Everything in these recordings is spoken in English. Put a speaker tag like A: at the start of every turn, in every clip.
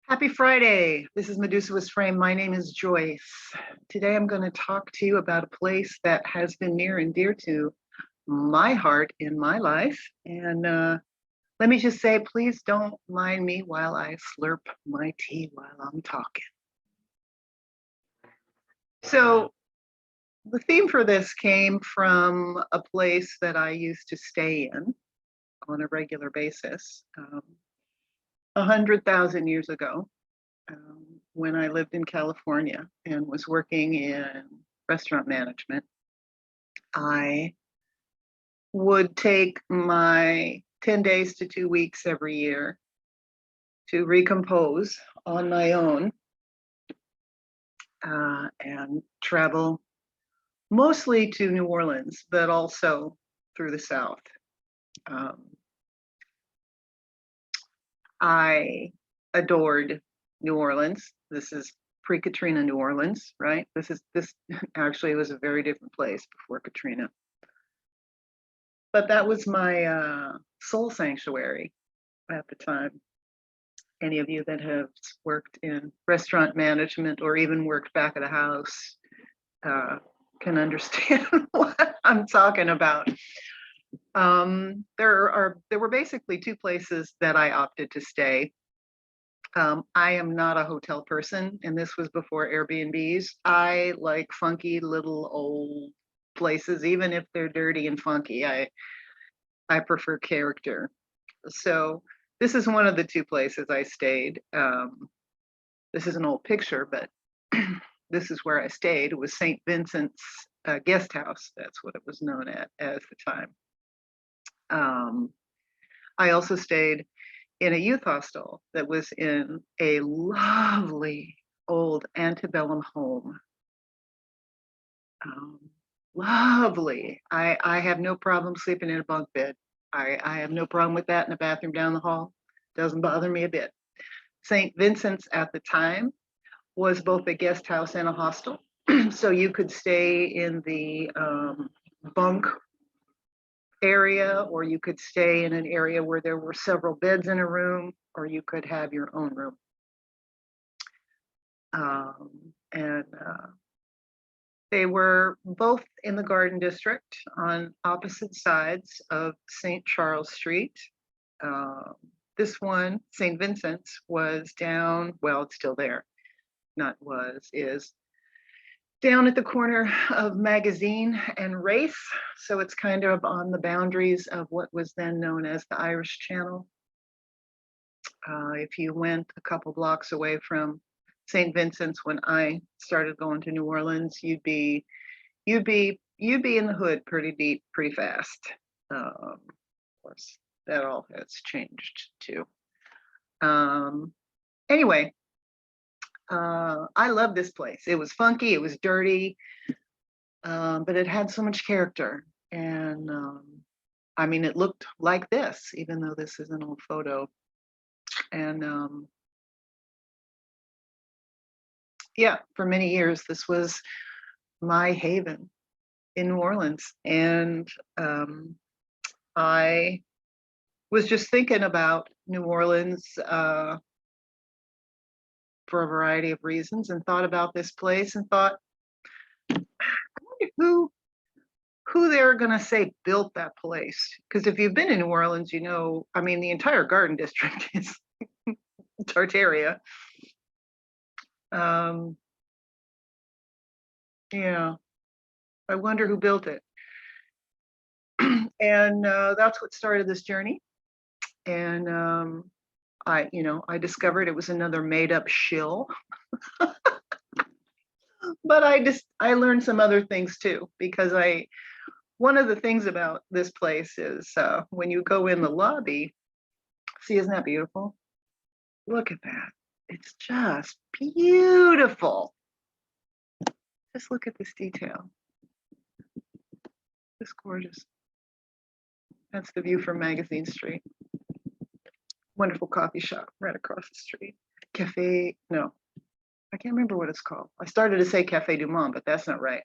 A: Happy Friday. This is Medusa was Framed. My name is Joyce. Today I'm going to talk to you about a place that has been near and dear to my heart in my life. And let me just say, please don't mind me while I slurp my tea while I'm talking. So the theme for this came from a place that I used to stay in on a regular basis 100,000 years ago. When I lived in California and was working in restaurant management, I would take my 10 days to 2 weeks every year to recompose on my own and travel mostly to New Orleans, but also through the South. I adored New Orleans. This is pre-Katrina New Orleans, right? This actually was a very different place before Katrina. But that was my soul sanctuary at the time. Any of you that have worked in restaurant management or even worked back at a house can understand what I'm talking about. There were basically two places that I opted to stay. I am not a hotel person, and this was before Airbnbs. I like funky little old places, even if they're dirty and funky. I prefer character. So this is one of the two places I stayed. This is an old picture, but this is where I stayed. It was St. Vincent's guest house. That's what it was known as the time. I also stayed in a youth hostel that was in a lovely old antebellum home. Lovely. I have no problem sleeping in a bunk bed. I have no problem with that in a bathroom down the hall. Doesn't bother me a bit. St. Vincent's at the time was both a guest house and a hostel. So you could stay in the bunk area, or you could stay in an area where there were several beds in a room, or you could have your own room. They were both in the Garden District on opposite sides of St. Charles Street. This one, St. Vincent's, was down, well, it's still there, is down at the corner of Magazine and Race. So it's kind of on the boundaries of what was then known as the Irish Channel. If you went a couple blocks away from St. Vincent's when I started going to New Orleans, you'd be in the hood pretty deep, pretty fast. Of course, that all has changed too. Anyway, I love this place. It was funky, it was dirty, but it had so much character. And I mean, it looked like this, even though this is an old photo. And yeah, for many years, this was my haven in New Orleans. And I was just thinking about New Orleans for a variety of reasons, and thought about this place and thought, I wonder who they're gonna say built that place. Because if you've been in New Orleans, you know, I mean, the entire Garden District is Tartaria. Yeah, I wonder who built it. And that's what started this journey. And I discovered it was another made-up shill. But I learned some other things too, because one of the things about this place is when you go in the lobby, see, isn't that beautiful? Look at that. It's just beautiful. Just look at this detail. It's gorgeous. That's the view from Magazine Street. Wonderful coffee shop right across the street. Cafe, no, I can't remember what it's called. I started to say Cafe du Monde, but that's not right.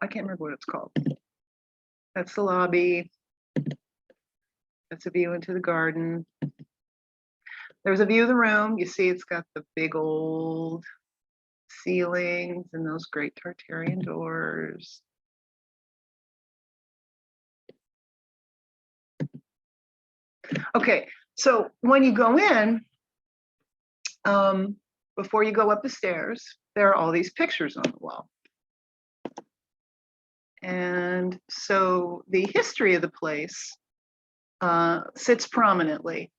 A: I can't remember what it's called. That's the lobby. That's a view into the garden. There's a view of the room. You see it's got the big old ceilings and those great Tartarian doors. Okay, so when you go in, before you go up the stairs, there are all these pictures on the wall. And so the history of the place sits prominently.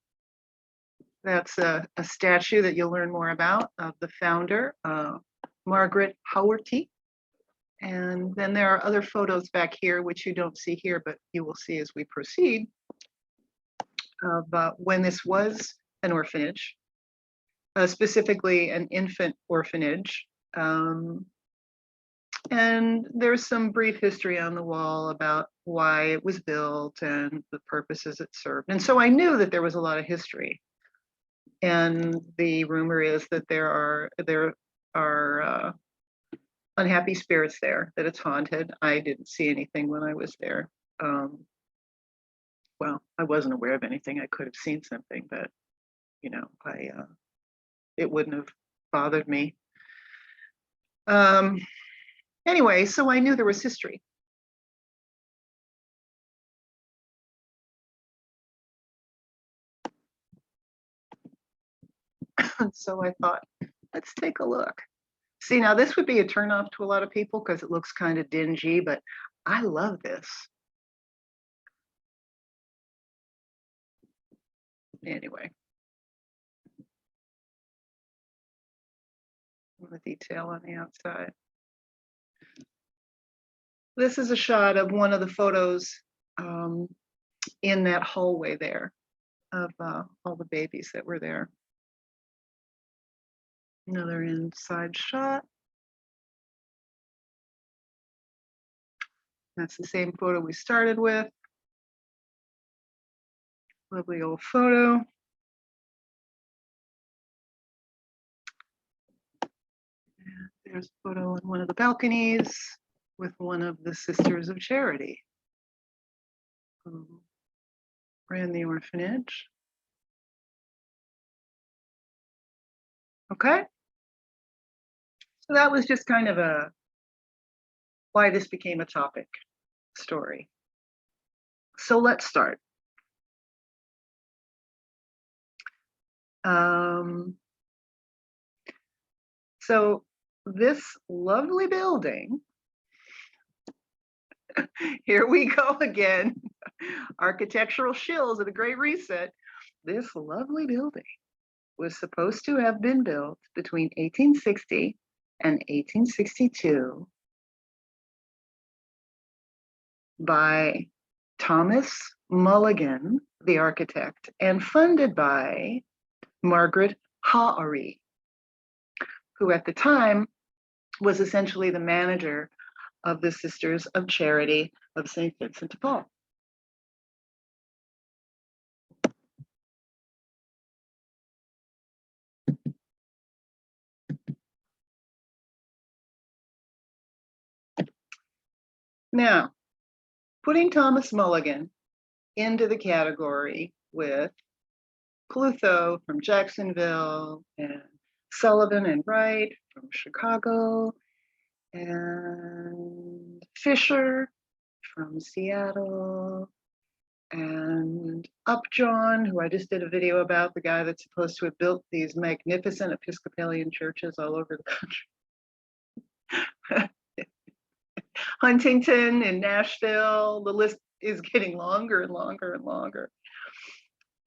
A: That's a statue that you'll learn more about of the founder, Margaret Gaffney. And then there are other photos back here, which you don't see here, but you will see as we proceed, of when this was an orphanage, specifically an infant orphanage. And there's some brief history on the wall about why it was built and the purposes it served. And so I knew that there was a lot of history. And the rumor is that there are unhappy spirits there, that it's haunted. I didn't see anything when I was there. Well, I wasn't aware of anything. I could have seen something, but you know, it wouldn't have bothered me. Anyway, so I knew there was history. So I thought, let's take a look. See, now this would be a turnoff to a lot of people because it looks kind of dingy, but I love this. Anyway. The detail on the outside. This is a shot of one of the photos in that hallway there of all the babies that were there. Another inside shot. That's the same photo we started with. Lovely old photo. And there's a photo on one of the balconies with one of the Sisters of Charity who ran the orphanage. Okay. So that was just kind of a why this became a topic story. So let's start. So this lovely building, here we go again, architectural shills of the Great Reset. This lovely building was supposed to have been built between 1860 and 1862 by Thomas Mulligan, the architect, and funded by Margaret Gaffney, who at the time was essentially the manager of the Sisters of Charity of St. Vincent de Paul. Now, putting Thomas Mulligan into the category with Clutho from Jacksonville and Sullivan and Wright from Chicago and Fisher from Seattle and Upjohn, who I just did a video about, the guy that's supposed to have built these magnificent Episcopalian churches all over the country. Huntington and Nashville, the list is getting longer and longer and longer.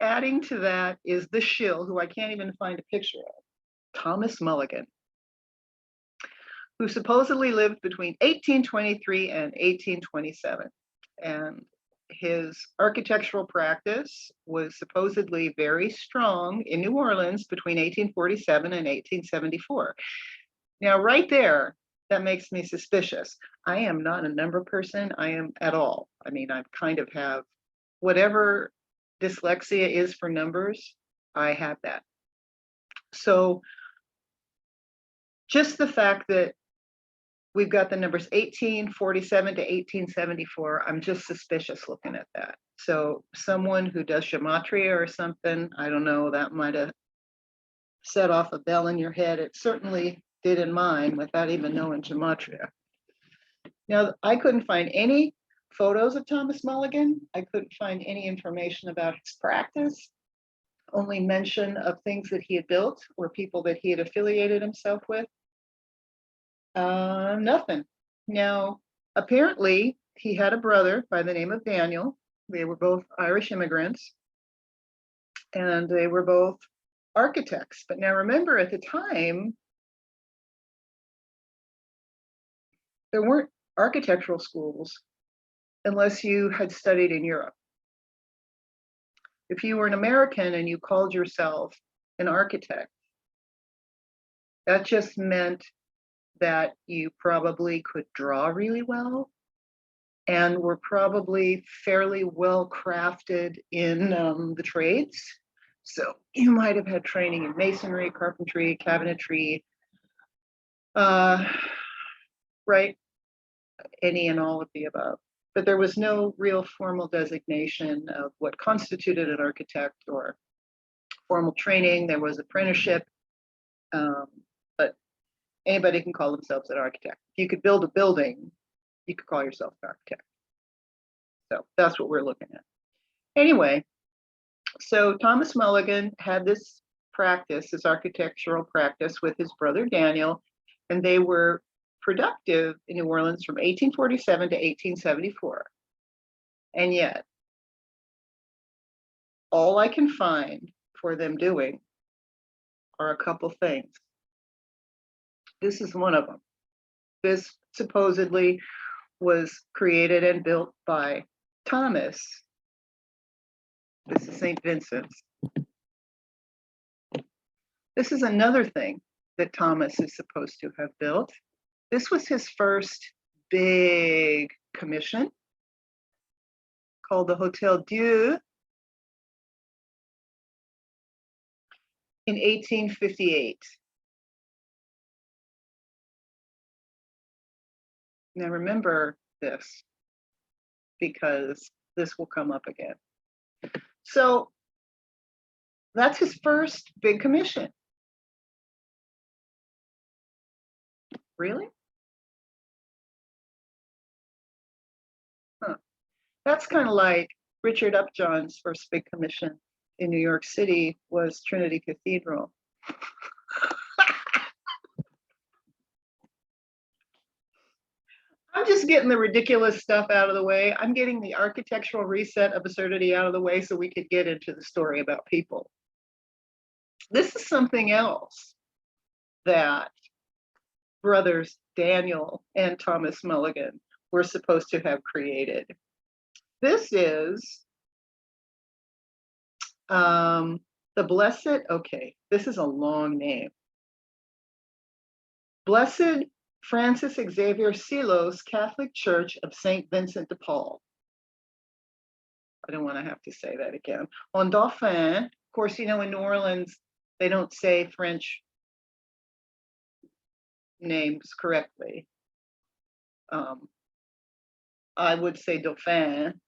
A: Adding to that is the shill, who I can't even find a picture of, Thomas Mulligan, who supposedly lived between 1823 and 1827. And his architectural practice was supposedly very strong in New Orleans between 1847 and 1874. Now, right there, that makes me suspicious. I am not a number person. I am at all. I mean, I kind of have whatever dyslexia is for numbers, I have that. So just the fact that we've got the numbers 1847 to 1874, I'm just suspicious looking at that. So someone who does gematria or something, I don't know, that might have set off a bell in your head. It certainly did in mine without even knowing gematria. Now, I couldn't find any photos of Thomas Mulligan. I couldn't find any information about his practice, only mention of things that he had built or people that he had affiliated himself with. Nothing. Now, apparently, he had a brother by the name of Daniel. They were both Irish immigrants, and they were both architects. But now remember, at the time, there weren't architectural schools unless you had studied in Europe. If you were an American and you called yourself an architect, that just meant that you probably could draw really well and were probably fairly well crafted in the trades. So you might have had training in masonry, carpentry, cabinetry, right? Any and all of the above. But there was no real formal designation of what constituted an architect or formal training. There was apprenticeship, but anybody can call themselves an architect. If you could build a building, you could call yourself an architect. So that's what we're looking at. Anyway, so Thomas Mulligan had this practice, this architectural practice with his brother Daniel, and they were productive in New Orleans from 1847 to 1874. And yet, all I can find for them doing are a couple things. This is one of them. This supposedly was created and built by Thomas. This is St. Vincent's. This is another thing that Thomas is supposed to have built. This was his first big commission called the Hotel Dieu in 1858. Now remember this, because this will come up again. So that's his first big commission. Really? Huh. That's kind of like Richard Upjohn's first big commission in New York City was Trinity Cathedral. I'm just getting the ridiculous stuff out of the way. I'm getting the architectural reset of absurdity out of the way so we could get into the story about people. This is something else that brothers Daniel and Thomas Mulligan were supposed to have created. This is the Blessed, okay, this is a long name. Blessed Francis Xavier Silos Catholic Church of St. Vincent de Paul. I don't want to have to say that again. On Dauphin, of course, you know, in New Orleans, they don't say French names correctly. I would say Dauphin.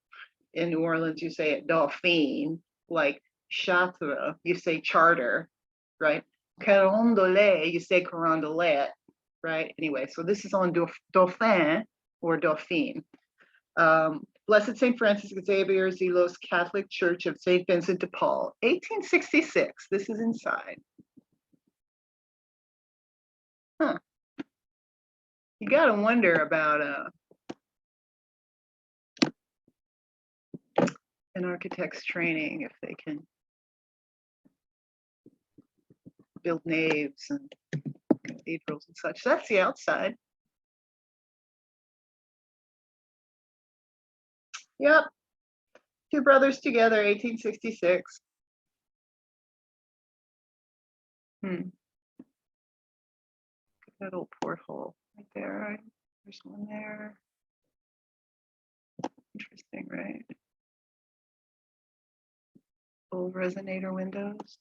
A: In New Orleans, you say it Dauphine, like Chartres, you say charter, right? Carondelet, you say carondelet, right? Anyway, so this is on Dauphin or Dauphine. Blessed St. Francis Xavier Zelos Catholic Church of St. Vincent de Paul, 1866. This is inside. Huh. You got to wonder about an architect's training if they can build naves and cathedrals and such. That's the outside. Yep. Two brothers together, 1866. That old porthole right there. Right? There's one there. Interesting, right? Old resonator windows.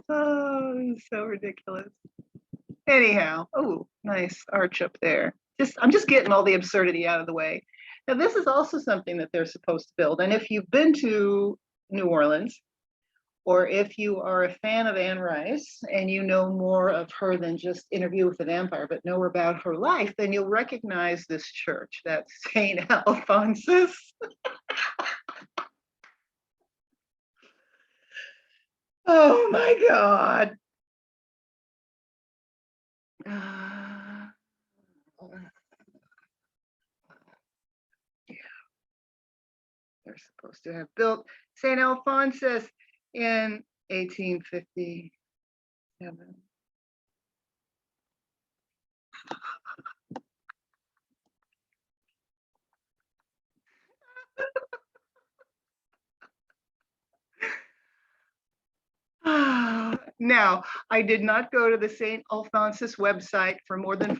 A: Oh, so ridiculous. Anyhow, oh, nice arch up there. I'm just getting all the absurdity out of the way. Now, this is also something that they're supposed to build. And if you've been to New Orleans. Or if you are a fan of Anne Rice and you know more of her than just Interview with the Vampire, but know about her life, then you'll recognize this church. That's St. Alphonsus. Oh my God. Yeah, they're supposed to have built St. Alphonsus in 1857. Now, I did not go to the St. Alphonsus website for more than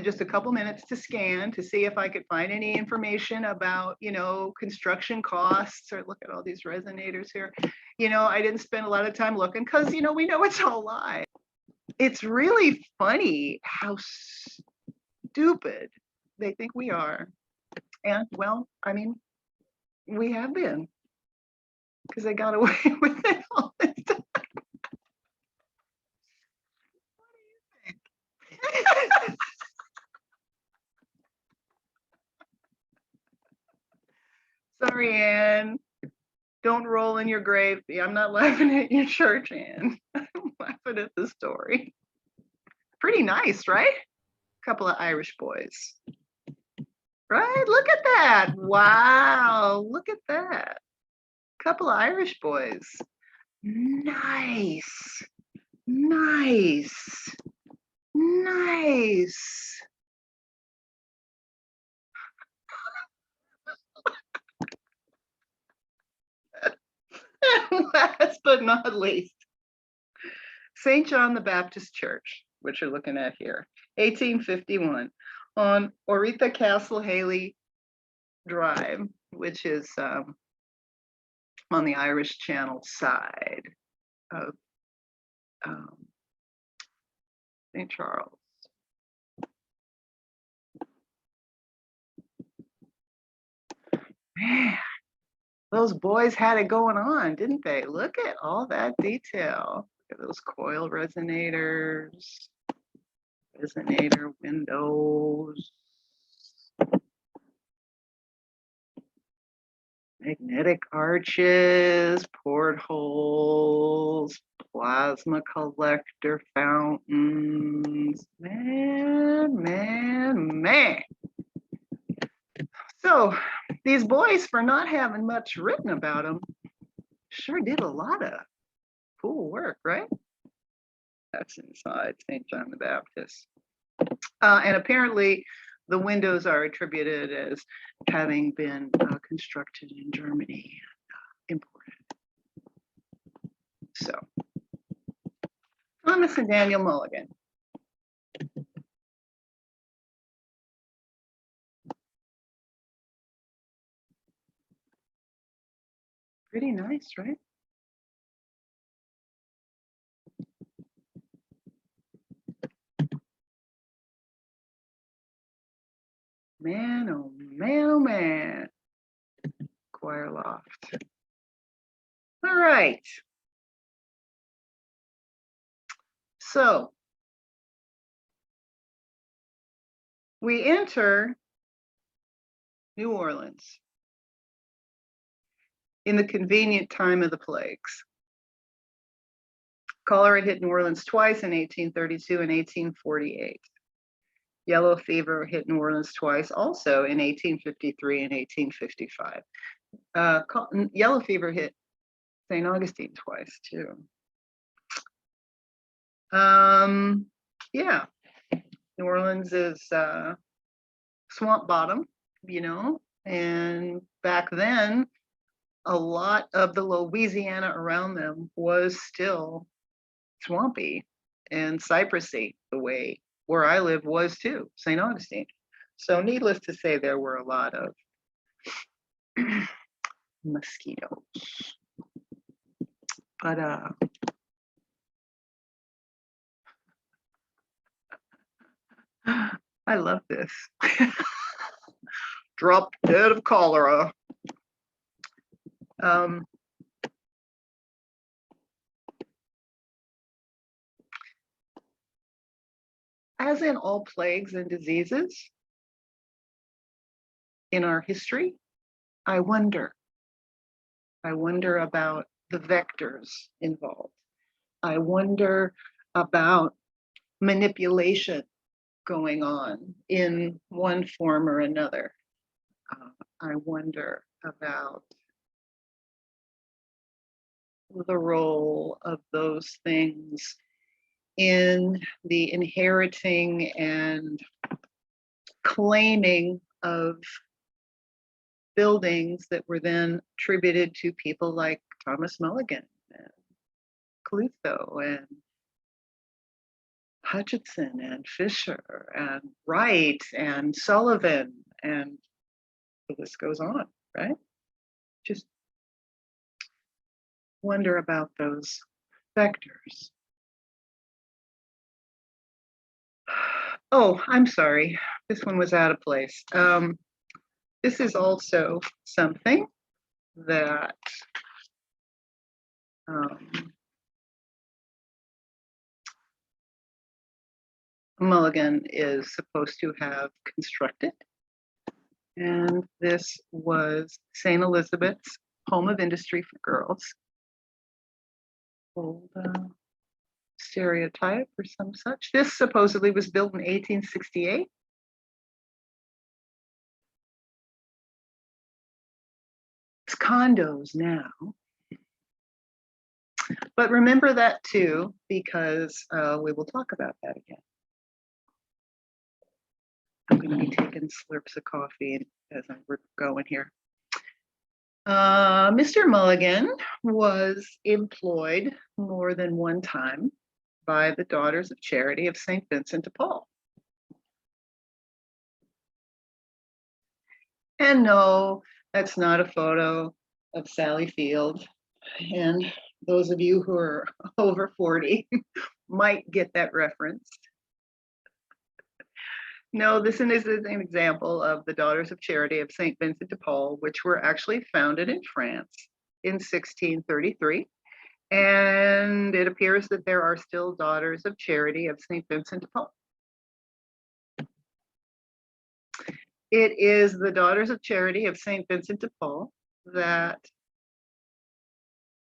A: just a couple minutes to scan to see if I could find any information about, construction costs, or look at all these resonators here. I didn't spend a lot of time looking because, we know it's all lies. It's really funny how stupid they think we are. And well, I mean, we have been, because they got away with it all this time. Sorry, Anne. Don't roll in your grave. I'm not laughing at your church, Anne. I'm laughing at the story. Pretty nice, right? Couple of Irish boys. Right? Look at that. Wow. Look at that. Couple of Irish boys. Nice. Nice. Nice. Last but not least, St. John the Baptist Church, which you're looking at here, 1851, on Oretha Castle Haley Drive, which is on the Irish Channel side of St. Charles. Man, those boys had it going on, didn't they? Look at all that detail. Look at those coil resonators, resonator windows, magnetic arches, portholes, plasma collector fountains. Man, man, man. So these boys, for not having much written about them, sure did a lot of cool work, right? That's inside St. John the Baptist. And apparently the windows are attributed as having been constructed in Germany and imported. So, Thomas and Daniel Mulligan. Pretty nice, right? Man, oh man, oh man. Choir loft. All right. So we enter New Orleans in the convenient time of the plagues. Cholera hit New Orleans twice in 1832 and 1848. Yellow fever hit New Orleans twice, also in 1853 and 1855. Yellow fever hit St. Augustine twice too. Yeah, New Orleans is swamp bottom, and back then, a lot of the Louisiana around them was still swampy and cypressy, the way where I live was too, St. Augustine. So needless to say, there were a lot of mosquitoes. But I love this. Drop dead of cholera. as in all plagues and diseases in our history, I wonder about the vectors involved. I wonder about manipulation going on in one form or another. I wonder about the role of those things in the inheriting and claiming of buildings that were then attributed to people like Thomas Mulligan and Clutho and Hutchinson and Fisher and Wright and Sullivan, and the list goes on, right? Just wonder about those vectors. Oh, I'm sorry. This one was out of place. This is also something that Mulligan is supposed to have constructed. And this was St. Elizabeth's Home of Industry for Girls. Old stereotype or some such. This supposedly was built in 1868. It's condos now. But remember that too, because we will talk about that again. I'm going to be taking slurps of coffee as we're going here. Mr. Mulligan was employed more than one time by the Daughters of Charity of St. Vincent de Paul. And no, that's not a photo of Sally Field. And those of you who are over 40 might get that reference. No, this is an example of the Daughters of Charity of St. Vincent de Paul, which were actually founded in France in 1633. And it appears that there are still Daughters of Charity of St. Vincent de Paul. It is the Daughters of Charity of St. Vincent de Paul that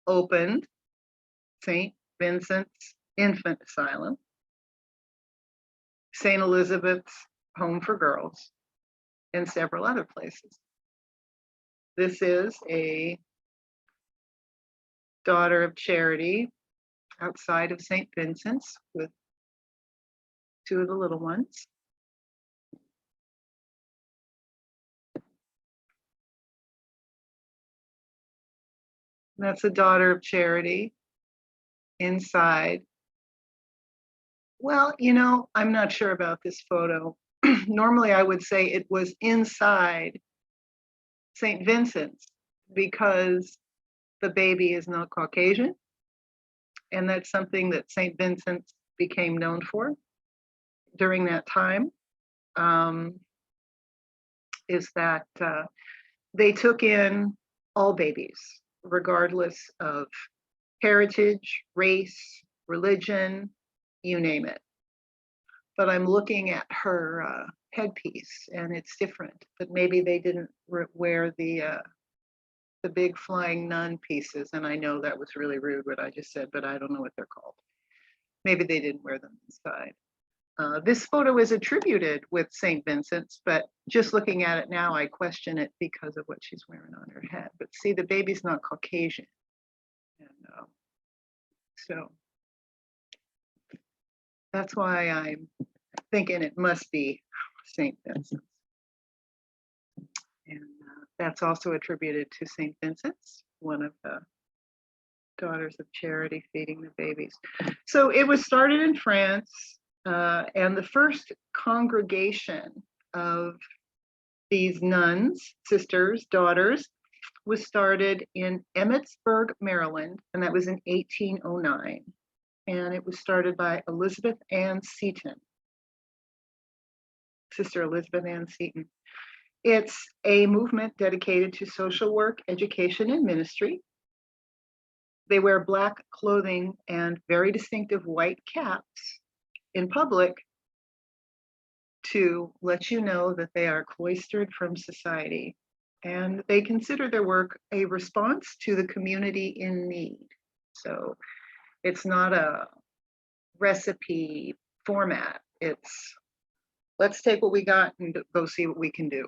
A: opened St. Vincent's Infant Asylum, St. Elizabeth's Home for Girls, and several other places. This is a daughter of charity outside of St. Vincent's with two of the little ones. That's a daughter of charity inside. Well, you know, I'm not sure about this photo. Normally I would say it was inside St. Vincent's because the baby is not Caucasian. And that's something that St. Vincent's became known for during that time, is that they took in all babies, regardless of heritage, race, religion, you name it. But I'm looking at her headpiece and it's different, but maybe they didn't wear the big flying nun pieces. And I know that was really rude what I just said, but I don't know what they're called. Maybe they didn't wear them inside. This photo is attributed with St. Vincent's, but just looking at it now, I question it because of what she's wearing on her head. But see, the baby's not Caucasian. And so that's why I'm thinking it must be St. Vincent's. And that's also attributed to St. Vincent's, one of the Daughters of Charity feeding the babies. So it was started in France, and the first congregation of these nuns, sisters, daughters, was started in Emmitsburg, Maryland, and that was in 1809. And it was started by Elizabeth Ann Seton, Sister Elizabeth Ann Seton. It's a movement dedicated to social work, education, and ministry. They wear black clothing and very distinctive white caps in public to let you know that they are cloistered from society, and they consider their work a response to the community in need. So it's not a recipe format. It's let's take what we got and go see what we can do.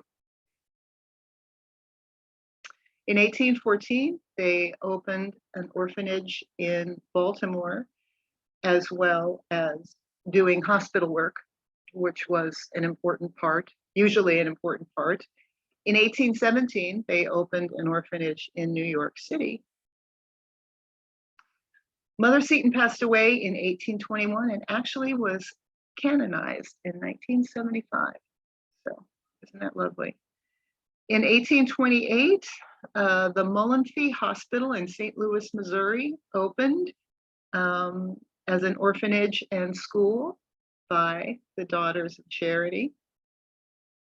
A: In 1814, they opened an orphanage in Baltimore, as well as doing hospital work, which was an important part, usually an important part. In 1817, they opened an orphanage in New York City. Mother Seton passed away in 1821 and actually was canonized in 1975. So isn't that lovely? In 1828, the Mulligan Hospital in St. Louis, Missouri opened as an orphanage and school by the Daughters of Charity.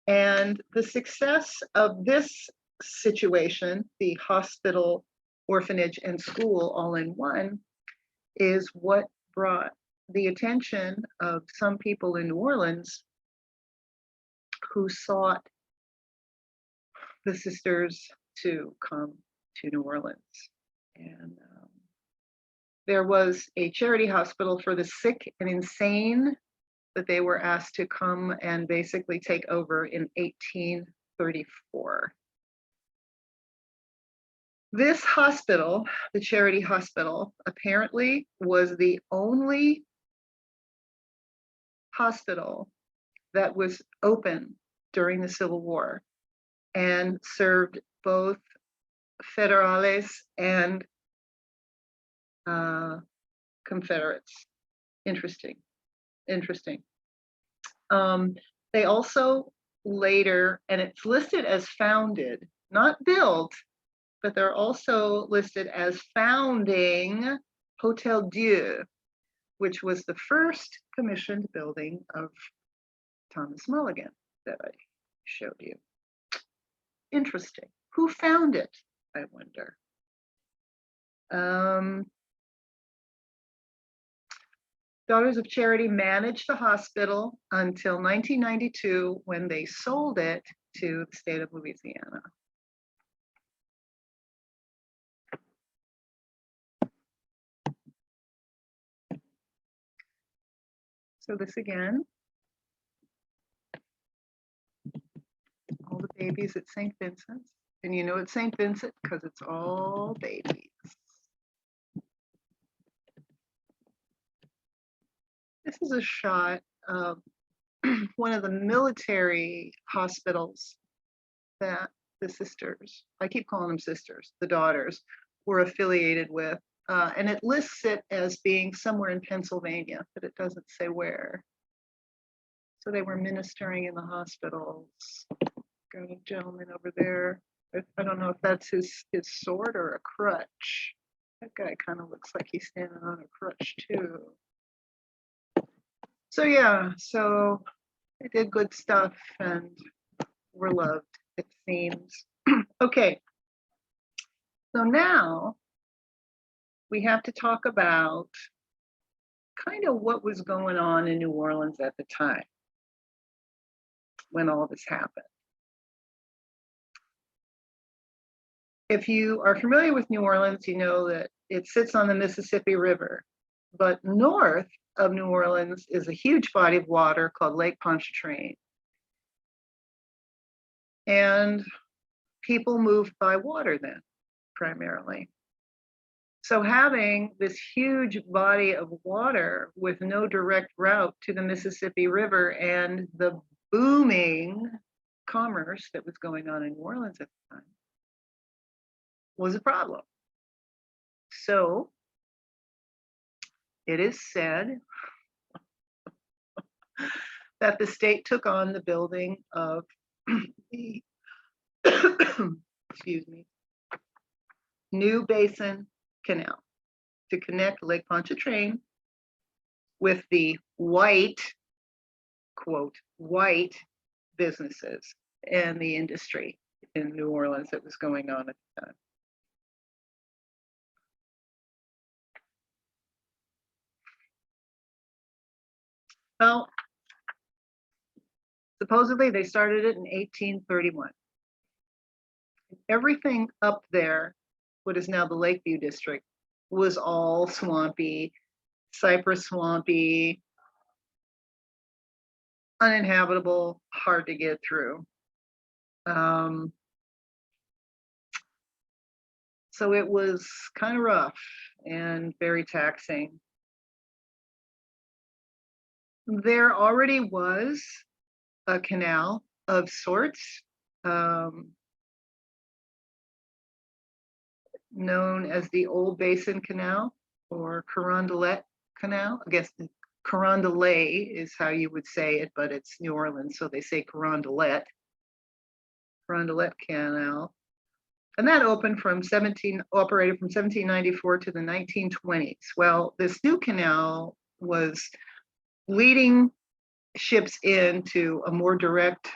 A: And the success of this situation, the hospital, orphanage, and school all in one, is what brought the attention of some people in New Orleans who sought the sisters to come to New Orleans. And there was a charity hospital for the sick and insane that they were asked to come and basically take over in 1834. This hospital, the charity hospital, apparently was the only hospital that was open during the Civil War and served both Federales and Confederates. Interesting. They also later, and it's listed as founded, not built, but they're also listed as founding Hotel Dieu, which was the first commissioned building of Thomas Mulligan that I showed you. Interesting. Who found it, I wonder? Daughters of Charity managed the hospital until 1992 when they sold it to the state of Louisiana. So this again, all the babies at St. Vincent's. And you know it's St. Vincent because it's all babies. This is a shot of one of the military hospitals that the sisters, I keep calling them sisters, the daughters, were affiliated with. And it lists it as being somewhere in Pennsylvania, but it doesn't say where. So they were ministering in the hospitals. Got a gentleman over there. I don't know if that's his sword or a crutch. That guy kind of looks like he's standing on a crutch too. So yeah, so they did good stuff and were loved, it seems. Okay, so now we have to talk about kind of what was going on in New Orleans at the time when all this happened. If you are familiar with New Orleans, you know that it sits on the Mississippi River, but north of New Orleans is a huge body of water called Lake Pontchartrain. And people moved by water then, primarily. So having this huge body of water with no direct route to the Mississippi River and the booming commerce that was going on in New Orleans at the time was a problem. So it is said that the state took on the building of the excuse me, New Basin Canal to connect Lake Pontchartrain with the white, quote, white businesses and the industry in New Orleans that was going on at the time. Well, Supposedly they started it in 1831. Everything up there, what is now the Lakeview district, was all swampy, cypress swampy, uninhabitable, hard to get through. So it was kind of rough and very taxing. There already was a canal of sorts, known as the Old Basin Canal or Carondelet Canal. I guess Carondelet is how you would say it, but it's New Orleans, so they say Carondelet Canal. And that opened operated from 1794 to the 1920s. Well, this new canal was leading ships into a more direct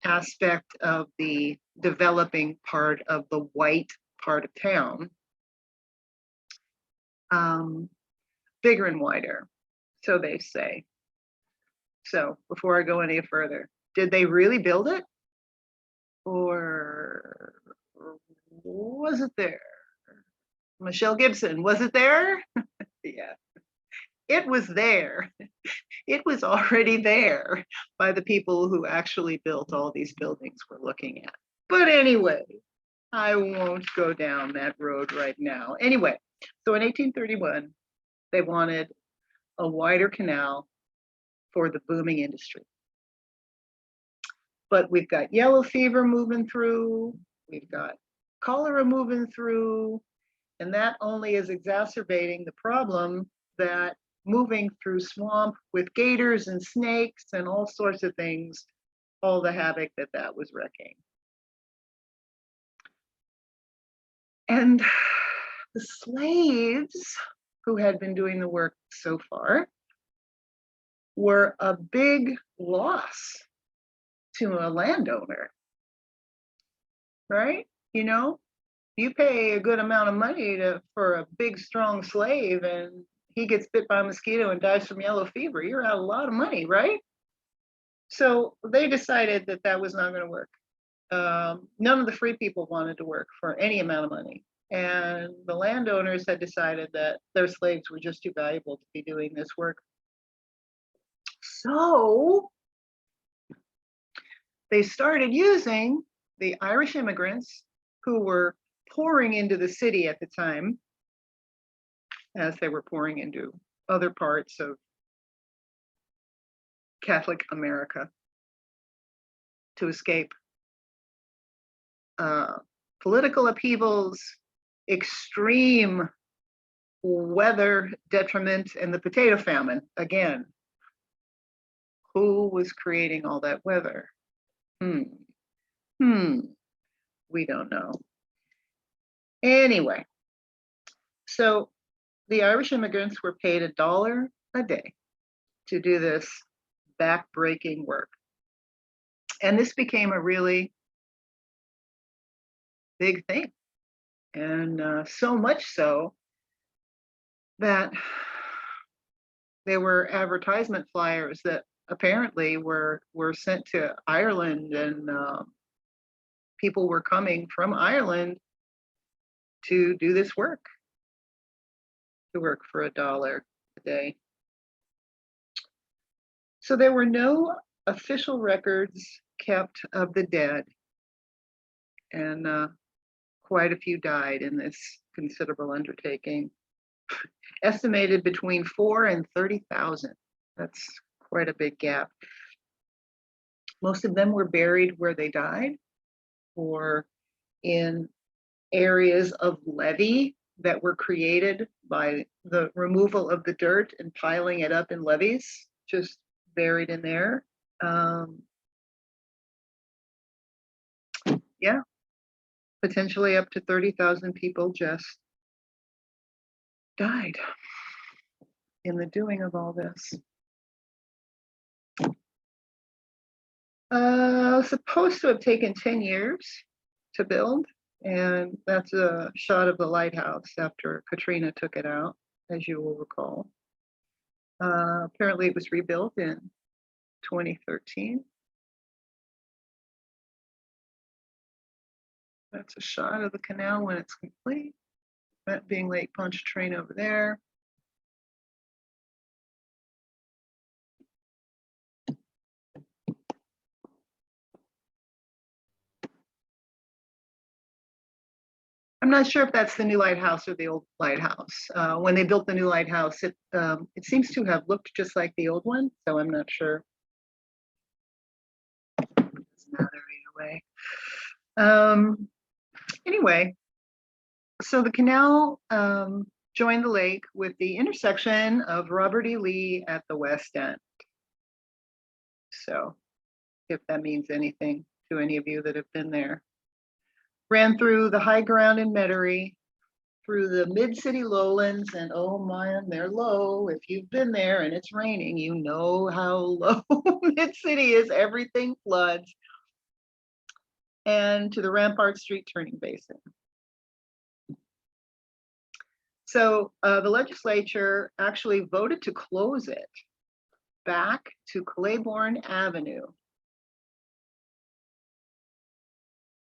A: aspect of the developing part of the white part of town, bigger and wider, so they say. So before I go any further, did they really build it? Or was it there? Michelle Gibson, was it there? Yeah, it was there. It was already there by the people who actually built all these buildings we're looking at. But anyway, I won't go down that road right now. Anyway, so in 1831, they wanted a wider canal for the booming industry. But we've got yellow fever moving through, we've got cholera moving through, and that only is exacerbating the problem that moving through swamp with gators and snakes and all sorts of things, all the havoc that was wreaking. And the slaves who had been doing the work so far were a big loss to a landowner, right? You know, you pay a good amount of money for a big, strong slave, and he gets bit by a mosquito and dies from yellow fever. You're out a lot of money, right? So they decided that was not going to work. None of the free people wanted to work for any amount of money. And the landowners had decided that their slaves were just too valuable to be doing this work. So they started using the Irish immigrants who were pouring into the city at the time, as they were pouring into other parts of Catholic America to escape political upheavals, extreme weather detriment, and the potato famine. Again, who was creating all that weather? We don't know. Anyway, so the Irish immigrants were paid $1 a day to do this back-breaking work. And this became a really big thing. And so much so that there were advertisement flyers that apparently were sent to Ireland, and people were coming from Ireland to do this work, to work for $1 a day. So there were no official records kept of the dead, and quite a few died in this considerable undertaking. Estimated between 4,000 and 30,000. That's quite a big gap. Most of them were buried where they died, or in areas of levee that were created by the removal of the dirt and piling it up in levees, just buried in there. Yeah, potentially up to 30,000 people just died in the doing of all this. Supposed to have taken 10 years to build, and that's a shot of the lighthouse after Katrina took it out, as you will recall. Apparently it was rebuilt in 2013. That's a shot of the canal when it's complete. That being Lake Pontchartrain over there. I'm not sure if that's the new lighthouse or the old lighthouse. When they built the new lighthouse, it seems to have looked just like the old one, so I'm not sure. It doesn't matter either way. Anyway, so the canal joined the lake with the intersection of Robert E. Lee at the west end. So, if that means anything to any of you that have been there. Ran through the high ground in Metairie, through the mid-city lowlands, and oh man, they're low. If you've been there and it's raining, you know how low mid-city is. Everything floods. And to the Rampart Street turning basin. So the legislature actually voted to close it back to Claiborne Avenue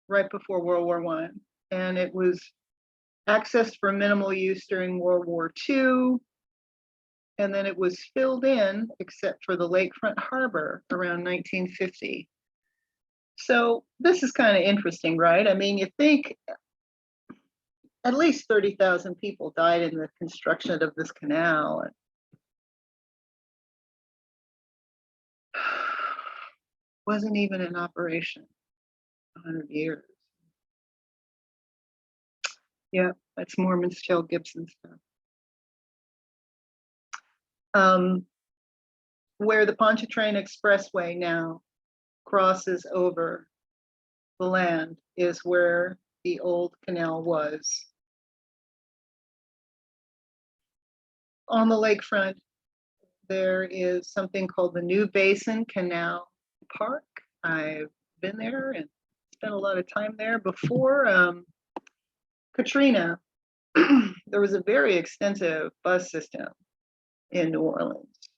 A: right before World War I. And it was accessed for minimal use during World War II. And then it was filled in, except for the lakefront harbor, around 1950. So this is kind of interesting, right? I mean, you think at least 30,000 people died in the construction of this canal. Wasn't even in operation 100 years. Yeah, that's Mormon's Michelle Gibson stuff. Where the Pontchartrain Expressway now crosses over the land is where the old canal was. On the lakefront, there is something called the New Basin Canal Park. I've been there and spent a lot of time there. Before Katrina, there was a very extensive bus system in New Orleans.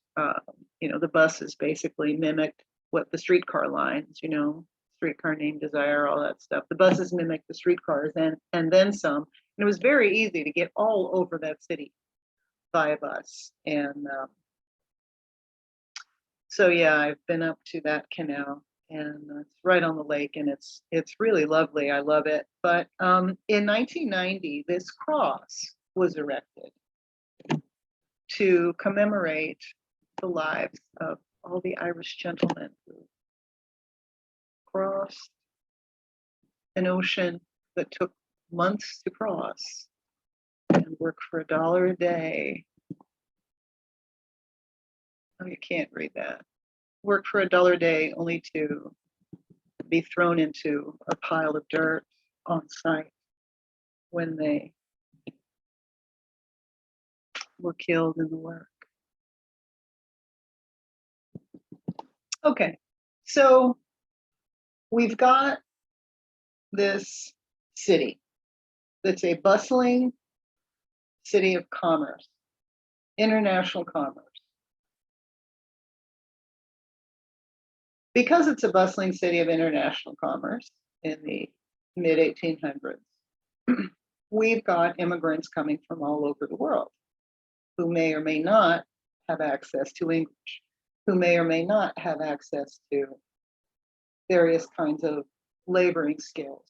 A: You know, the buses basically mimicked what the streetcar lines, you know, streetcar named Desire, all that stuff. The buses mimicked the streetcars and then some. And it was very easy to get all over that city by a bus. And so yeah, I've been up to that canal, and it's right on the lake, and it's really lovely. I love it. But in 1990, this cross was erected to commemorate the lives of all the Irish gentlemen who crossed an ocean that took months to cross and work for $1 a day. Oh, you can't read that. Work for $1 a day only to be thrown into a pile of dirt on site when they were killed in the work. Okay, so we've got this city that's a bustling city of commerce, international commerce. Because it's a bustling city of international commerce in the mid-1800s, we've got immigrants coming from all over the world who may or may not have access to English, who may or may not have access to various kinds of laboring skills.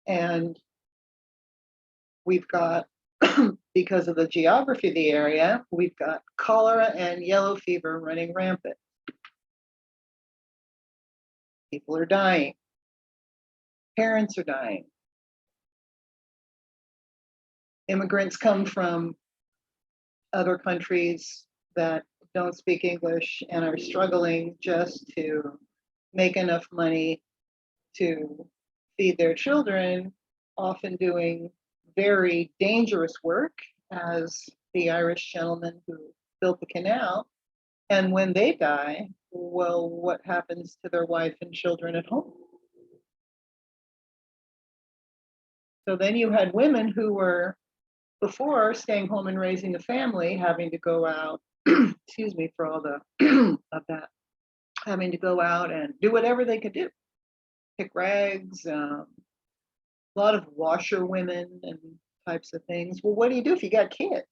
A: And we've got, because of the geography of the area, we've got cholera and yellow fever running rampant. People are dying. Parents are dying. Immigrants come from other countries that don't speak English and are struggling just to make enough money to feed their children, often doing very dangerous work, as the Irish gentleman who built the canal. And when they die, well, what happens to their wife and children at home? So then you had women who were before staying home and raising a family, having to go out, excuse me for all the of that, having to go out and do whatever they could do, pick rags, a lot of washerwomen and types of things. Well, what do you do if you got kids,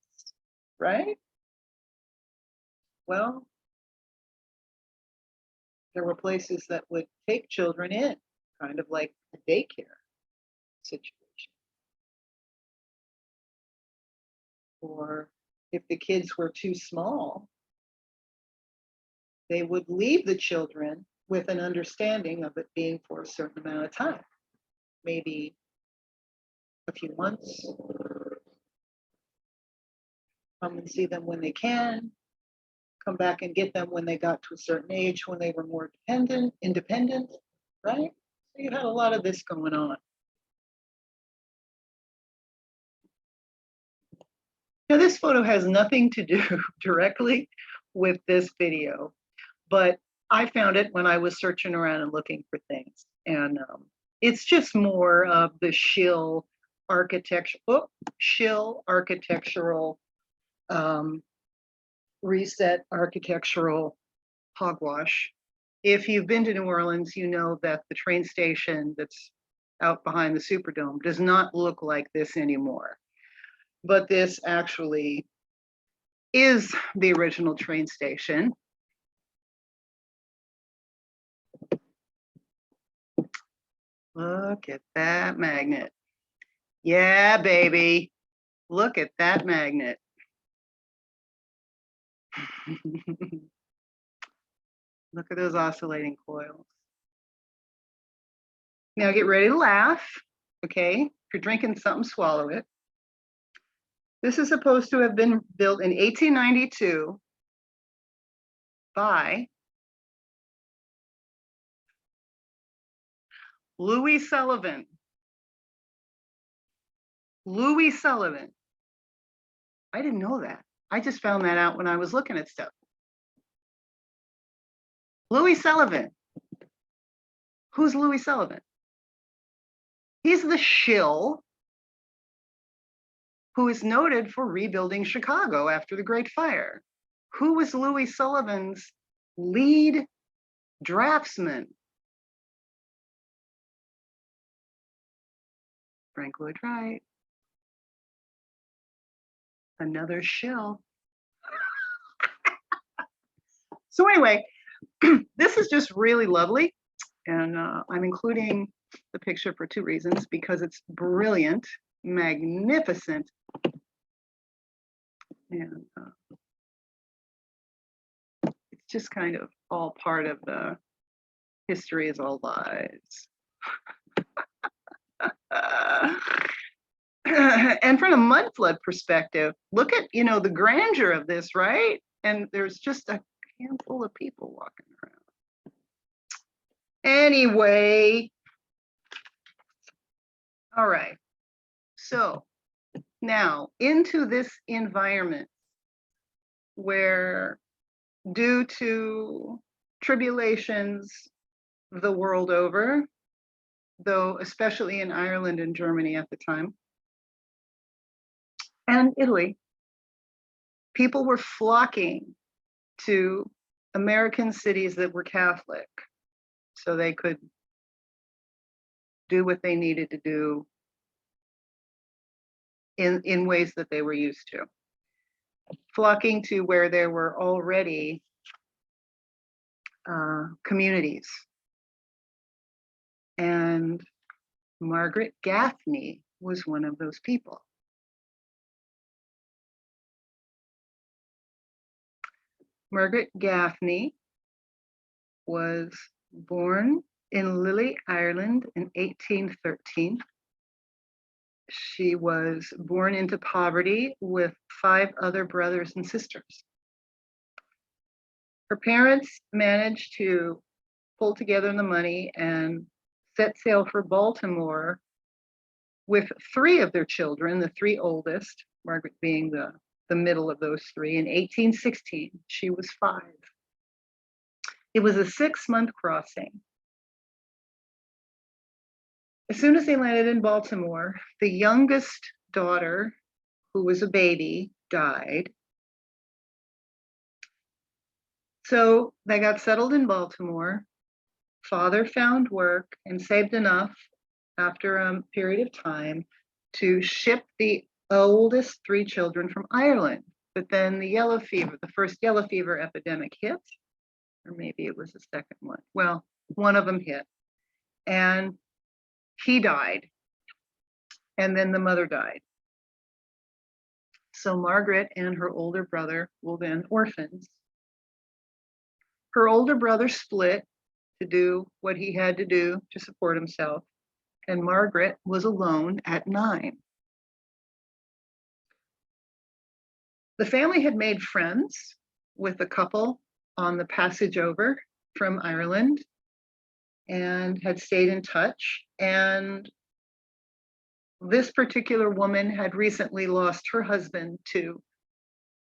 A: right? Well, there were places that would take children in, kind of like a daycare situation. Or if the kids were too small, they would leave the children with an understanding of it being for a certain amount of time, maybe a few months. Come and see them when they can, come back and get them when they got to a certain age, when they were more independent, right? So you had a lot of this going on. Now, this photo has nothing to do directly with this video, but I found it when I was searching around and looking for things. And it's just more of the shill architectural reset architectural hogwash. If you've been to New Orleans, you know that the train station that's out behind the Superdome does not look like this anymore. But this actually is the original train station. Look at that magnet. Yeah, baby. Look at that magnet. Look at those oscillating coils. Now get ready to laugh, okay? If you're drinking something, swallow it. This is supposed to have been built in 1892 by Louis Sullivan. Louis Sullivan. I didn't know that. I just found that out when I was looking at stuff. Louis Sullivan. Who's Louis Sullivan? He's the shill who is noted for rebuilding Chicago after the Great Fire. Who was Louis Sullivan's lead draftsman? Frank Lloyd Wright. Another shill. So anyway, this is just really lovely. And I'm including the picture for two reasons, because it's brilliant, magnificent. And it's just kind of all part of the history is all lies. And from a mud flood perspective, look at, the grandeur of this, right? And there's just a handful of people walking around. Anyway, all right. So now into this environment where, due to tribulations the world over, though especially in Ireland and Germany at the time, and Italy, people were flocking to American cities that were Catholic so they could do what they needed to do in ways that they were used to. Flocking to where there were already communities. And Margaret Gaffney was one of those people. Margaret Gaffney was born in Lille, Ireland in 1813. She was born into poverty with 5 other brothers and sisters. Her parents managed to pull together the money and set sail for Baltimore with 3 of their children, the 3 oldest, Margaret being the middle of those 3, in 1816. She was 5. It was a 6-month crossing. As soon as they landed in Baltimore, the youngest daughter, who was a baby, died. So they got settled in Baltimore. Father found work and saved enough after a period of time to ship the oldest three children from Ireland. But then the first yellow fever epidemic hit, or maybe it was the second one. Well, one of them hit, and he died, and then the mother died. So Margaret and her older brother were then orphans. Her older brother split to do what he had to do to support himself, and Margaret was alone at 9. The family had made friends with a couple on the passage over from Ireland and had stayed in touch. And this particular woman had recently lost her husband to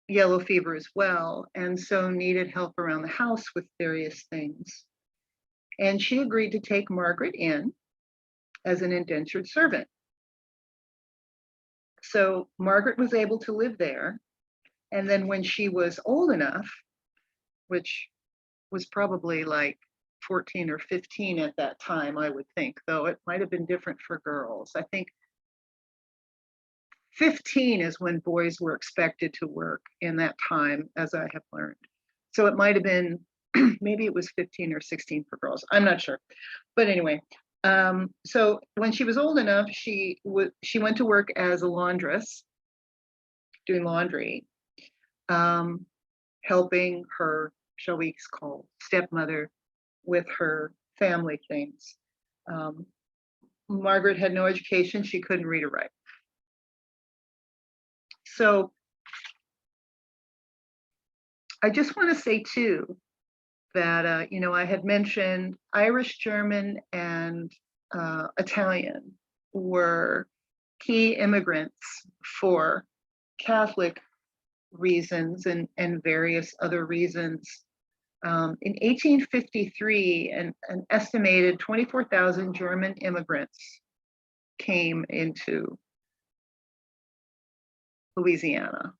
A: yellow fever as well, and so needed help around the house with various things. And she agreed to take Margaret in as an indentured servant. So Margaret was able to live there. And then when she was old enough, which was probably like 14 or 15 at that time, I would think, though it might have been different for girls. I think 15 is when boys were expected to work in that time, as I have learned. So it might have been, maybe it was 15 or 16 for girls. I'm not sure. But anyway, so when she was old enough, she went to work as a laundress, doing laundry, helping her, shall we call, stepmother with her family things. Margaret had no education. She couldn't read or write. So I just want to say too that, I had mentioned Irish, German, and Italian were key immigrants for Catholic reasons and various other reasons. In 1853, an estimated 24,000 German immigrants came into Louisiana,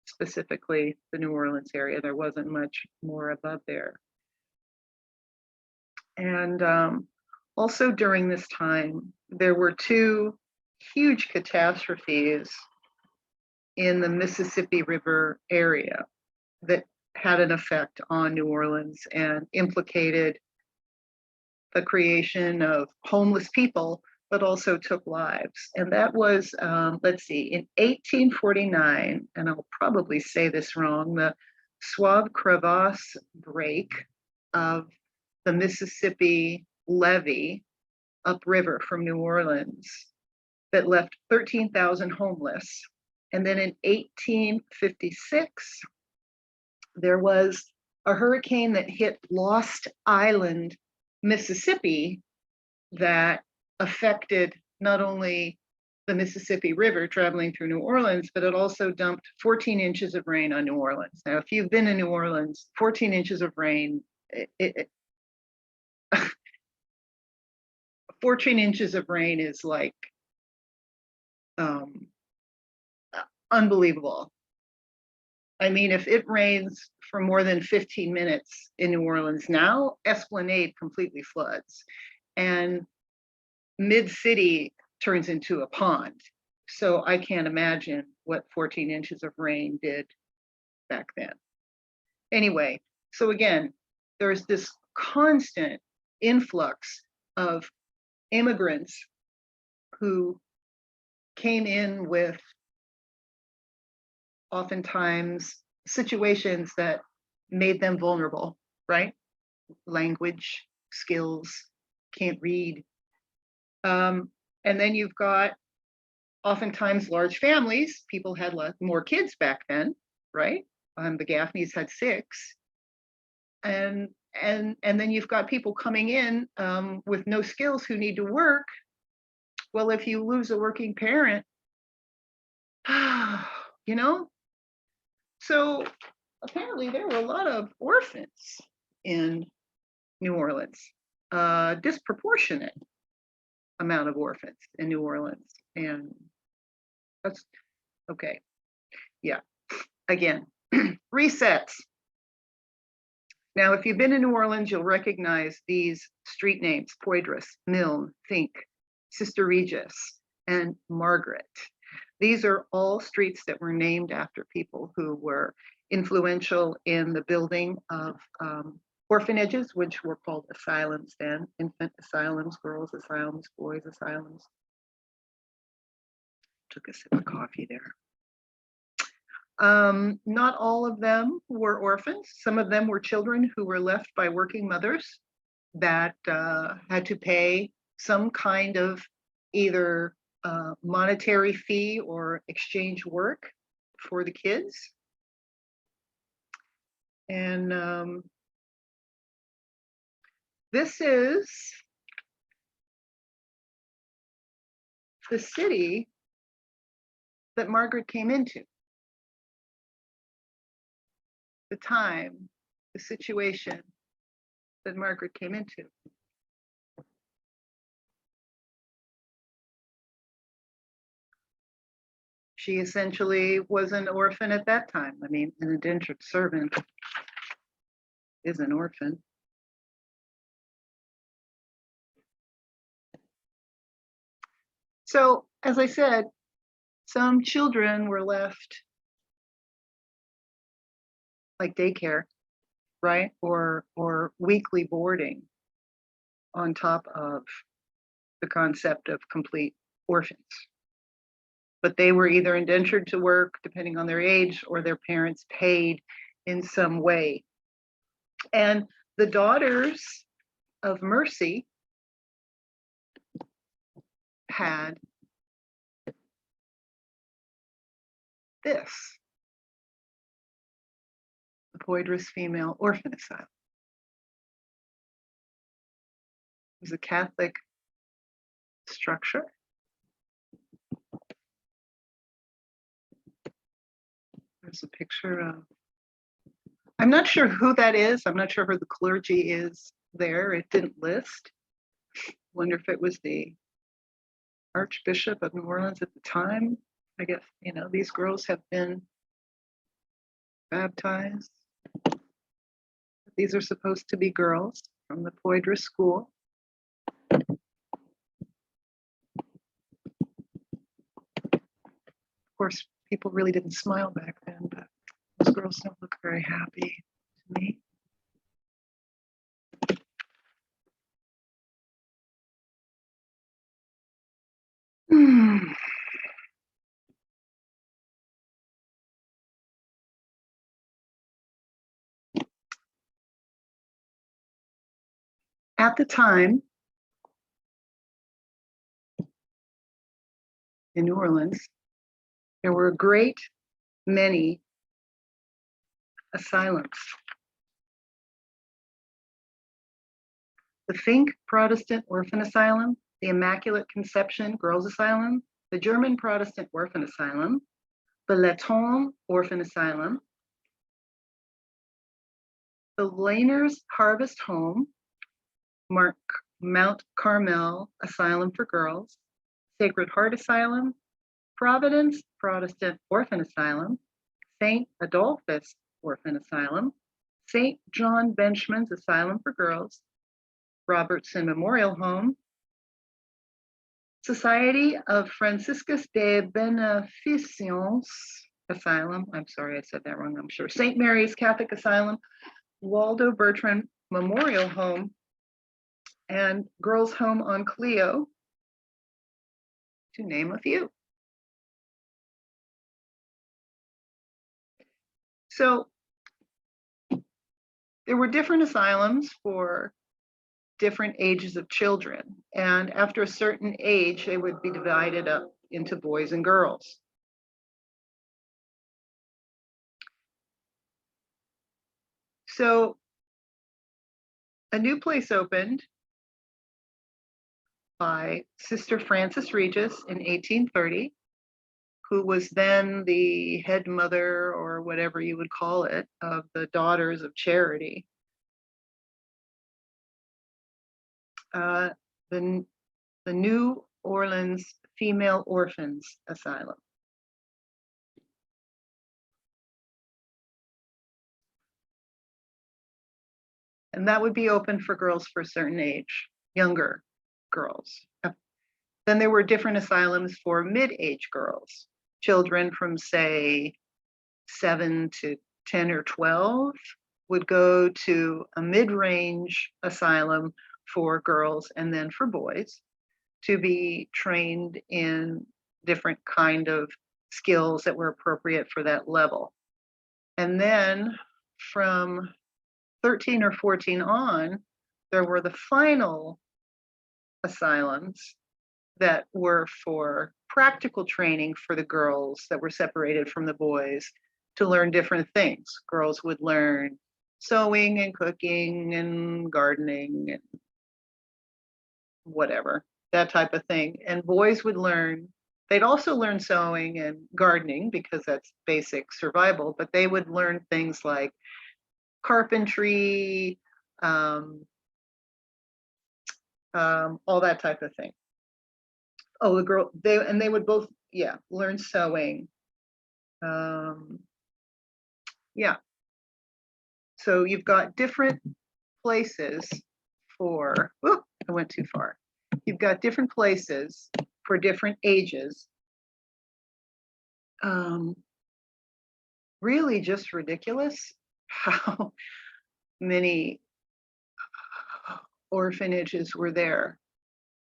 A: specifically the New Orleans area. There wasn't much more above there. And also during this time, there were 2 huge catastrophes in the Mississippi River area that had an effect on New Orleans and implicated the creation of homeless people, but also took lives. And that was, let's see, in 1849, and I'll probably say this wrong, the Sauve Crevasse break of the Mississippi levee upriver from New Orleans that left 13,000 homeless. And then in 1856, there was a hurricane that hit Lost Island, Mississippi, that affected not only the Mississippi River traveling through New Orleans, but it also dumped 14 inches of rain on New Orleans. Now, if you've been in New Orleans, 14 inches of rain, 14 inches of rain is like unbelievable. I mean, if it rains for more than 15 minutes in New Orleans now, Esplanade completely floods. And mid-city turns into a pond. So I can't imagine what 14 inches of rain did back then. Anyway, so again, there's this constant influx of immigrants who came in with oftentimes situations that made them vulnerable, right? Language, skills, can't read. And then you've got oftentimes large families. People had more kids back then, right? The Gaffneys had 6. And then you've got people coming in with no skills who need to work. Well, if you lose a working parent, so apparently there were a lot of orphans in New Orleans, disproportionate amount of orphans in New Orleans. And that's Okay, yeah, again, resets. Now, if you've been in New Orleans, you'll recognize these street names: Poydras, Milne, Fink, Sister Regis, and Margaret. These are all streets that were named after people who were influential in the building of orphanages, which were called asylums then: infant asylums, girls' asylums, boys' asylums. Took a sip of coffee there. Not all of them were orphans. Some of them were children who were left by working mothers that had to pay some kind of either monetary fee or exchange work for the kids. And this is the city that Margaret came into. The time, the situation that Margaret came into. She essentially was an orphan at that time. I mean, an indentured servant is an orphan. So, as I said, some children were left like daycare, right? Or weekly boarding on top of the concept of complete orphans. But they were either indentured to work, depending on their age, or their parents paid in some way. And the daughters of Mercy had this, the Poydras Female Orphan Asylum. It was a Catholic structure. There's a picture of, I'm not sure who that is. I'm not sure who the clergy is there. It didn't list. Wonder if it was the Archbishop of New Orleans at the time. I guess, you know, these girls have been baptized. These are supposed to be girls from the Poydras school. Of course, people really didn't smile back then, but those girls don't look very happy to me. At the time, in New Orleans, there were a great many asylums. The Fink Protestant Orphan Asylum, the Immaculate Conception Girls Asylum, the German Protestant Orphan Asylum, the Letton Orphan Asylum, the Laners Harvest Home, Mount Carmel Asylum for Girls, Sacred Heart Asylum, Providence Protestant Orphan Asylum, St. Adolphus Orphan Asylum, St. John Benchman's Asylum for Girls, Robertson Memorial Home, Society of Franciscus de Beneficence Asylum, I'm sorry I said that wrong, I'm sure, St. Mary's Catholic Asylum, Waldo Bertrand Memorial Home, and Girls Home on Clio, to name a few. So there were different asylums for different ages of children. And after a certain age, they would be divided up into boys and girls. So a new place opened by Sister Frances Regis in 1830, who was then the head mother, or whatever you would call it, of the Daughters of Charity. The New Orleans Female Orphans Asylum. And that would be open for girls for a certain age, younger girls. Then there were different asylums for mid-age girls, children from, say, 7 to 10 or 12 would go to a mid-range asylum for girls and then for boys to be trained in different kind of skills that were appropriate for that level. And then from 13 or 14 on, there were the final asylums that were for practical training for the girls that were separated from the boys to learn different things. Girls would learn sewing and cooking and gardening and whatever, that type of thing. And boys would learn, they'd also learn sewing and gardening because that's basic survival, but they would learn things like carpentry, all that type of thing. Oh, they would both, yeah, learn sewing. Yeah. So you've got different places for, whoop, I went too far. You've got different places for different ages. Really just ridiculous how many orphanages were there,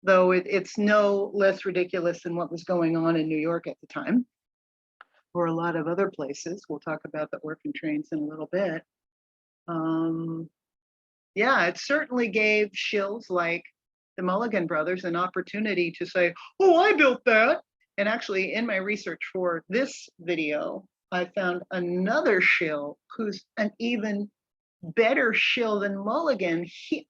A: though it's no less ridiculous than what was going on in New York at the time, or a lot of other places. We'll talk about the orphan trains in a little bit. Yeah, it certainly gave shills like the Mulligan brothers an opportunity to say, oh, I built that. And actually, in my research for this video, I found another shill who's an even better shill than Mulligan.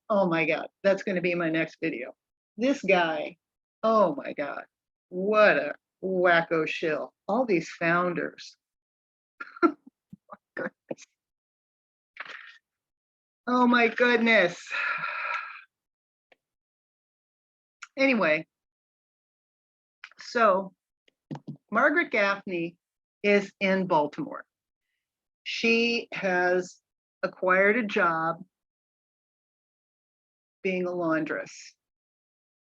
A: Oh my God, that's going to be my next video. This guy, oh my God, what a wacko shill. All these founders. Oh my goodness. Anyway, so Margaret Gaffney is in Baltimore. She has acquired a job being a laundress.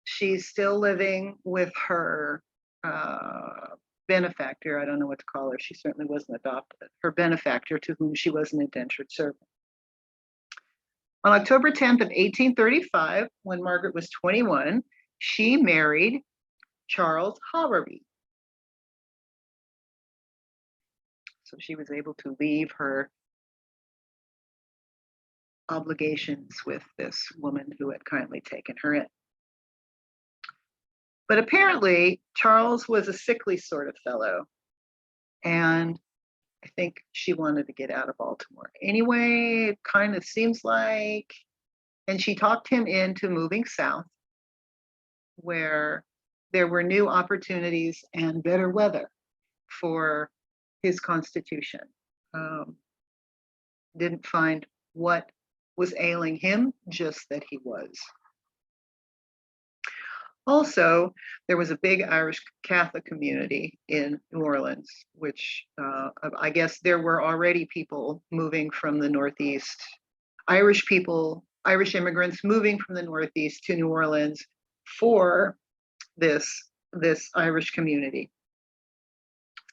A: She's still living with her benefactor. I don't know what to call her. She certainly wasn't adopted. Her benefactor, to whom she was an indentured servant. On October 10th of 1835, when Margaret was 21, she married Charles Haverby. So she was able to leave her obligations with this woman who had kindly taken her in. But apparently, Charles was a sickly sort of fellow, and I think she wanted to get out of Baltimore. Anyway, it kind of seems like, and she talked him into moving south, where there were new opportunities and better weather for his constitution. Didn't find what was ailing him, just that he was. Also, there was a big Irish Catholic community in New Orleans, which I guess there were already people moving from the Northeast, Irish people, Irish immigrants moving from the Northeast to New Orleans for this Irish community.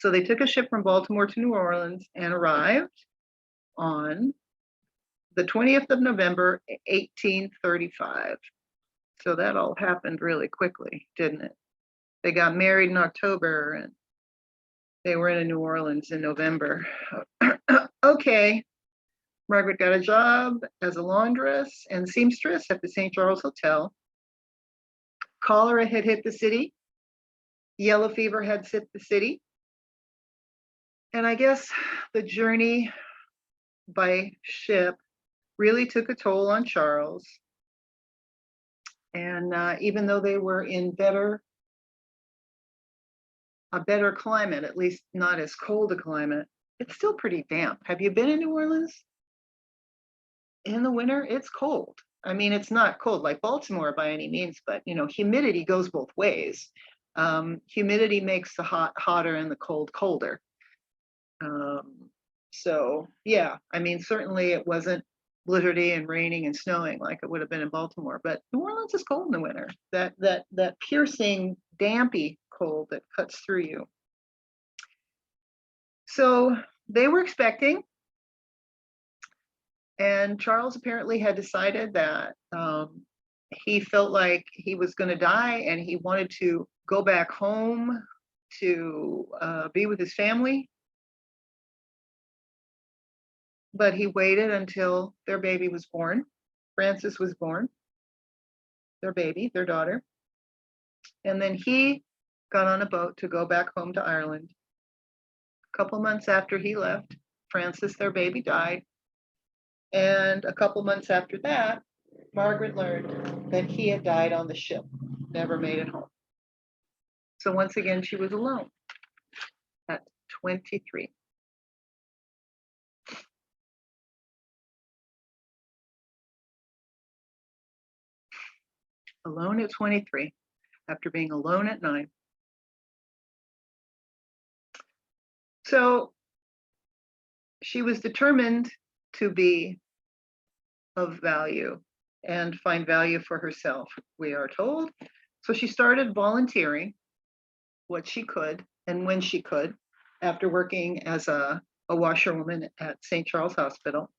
A: So they took a ship from Baltimore to New Orleans and arrived on the 20th of November, 1835. So that all happened really quickly, didn't it? They got married in October and they were in New Orleans in November. Okay, Margaret got a job as a laundress and seamstress at the St. Charles Hotel. Cholera had hit the city. Yellow fever had hit the city. And I guess the journey by ship really took a toll on Charles. And even though they were in a better climate, at least not as cold a climate, it's still pretty damp. Have you been in New Orleans? In the winter, it's cold. I mean, it's not cold like Baltimore by any means, but you know, humidity goes both ways. Humidity makes the hot hotter and the cold colder. So yeah, I mean, certainly it wasn't blizzardy and raining and snowing like it would have been in Baltimore. But New Orleans is cold in the winter. That piercing, dampy cold that cuts through you. So they were expecting, and Charles apparently had decided that he felt like he was going to die, and he wanted to go back home to be with his family. But he waited until their baby was born. Frances was born, their baby, their daughter. And then he got on a boat to go back home to Ireland. A couple months after he left, Frances, their baby, died. And a couple months after that, Margaret learned that he had died on the ship, never made it home. So once again, she was alone at 23. Alone at 23, after being alone at 9. So she was determined to be of value and find value for herself, we are told. So she started volunteering what she could and when she could, after working as a washerwoman at St. Charles Hospital,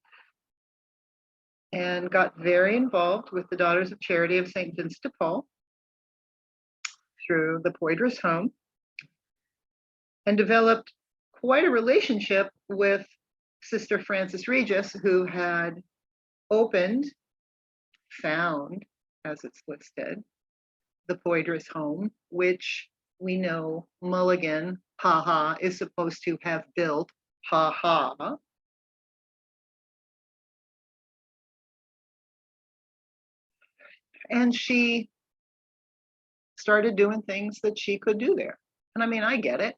A: and got very involved with the Daughters of Charity of St. Vincent de Paul through the Hoyduras home, and developed quite a relationship with Sister Frances Regis, who had found, as it's listed, the Hoyduras home, which we know Mulligan, is supposed to have built, And she started doing things that she could do there. And I mean, I get it,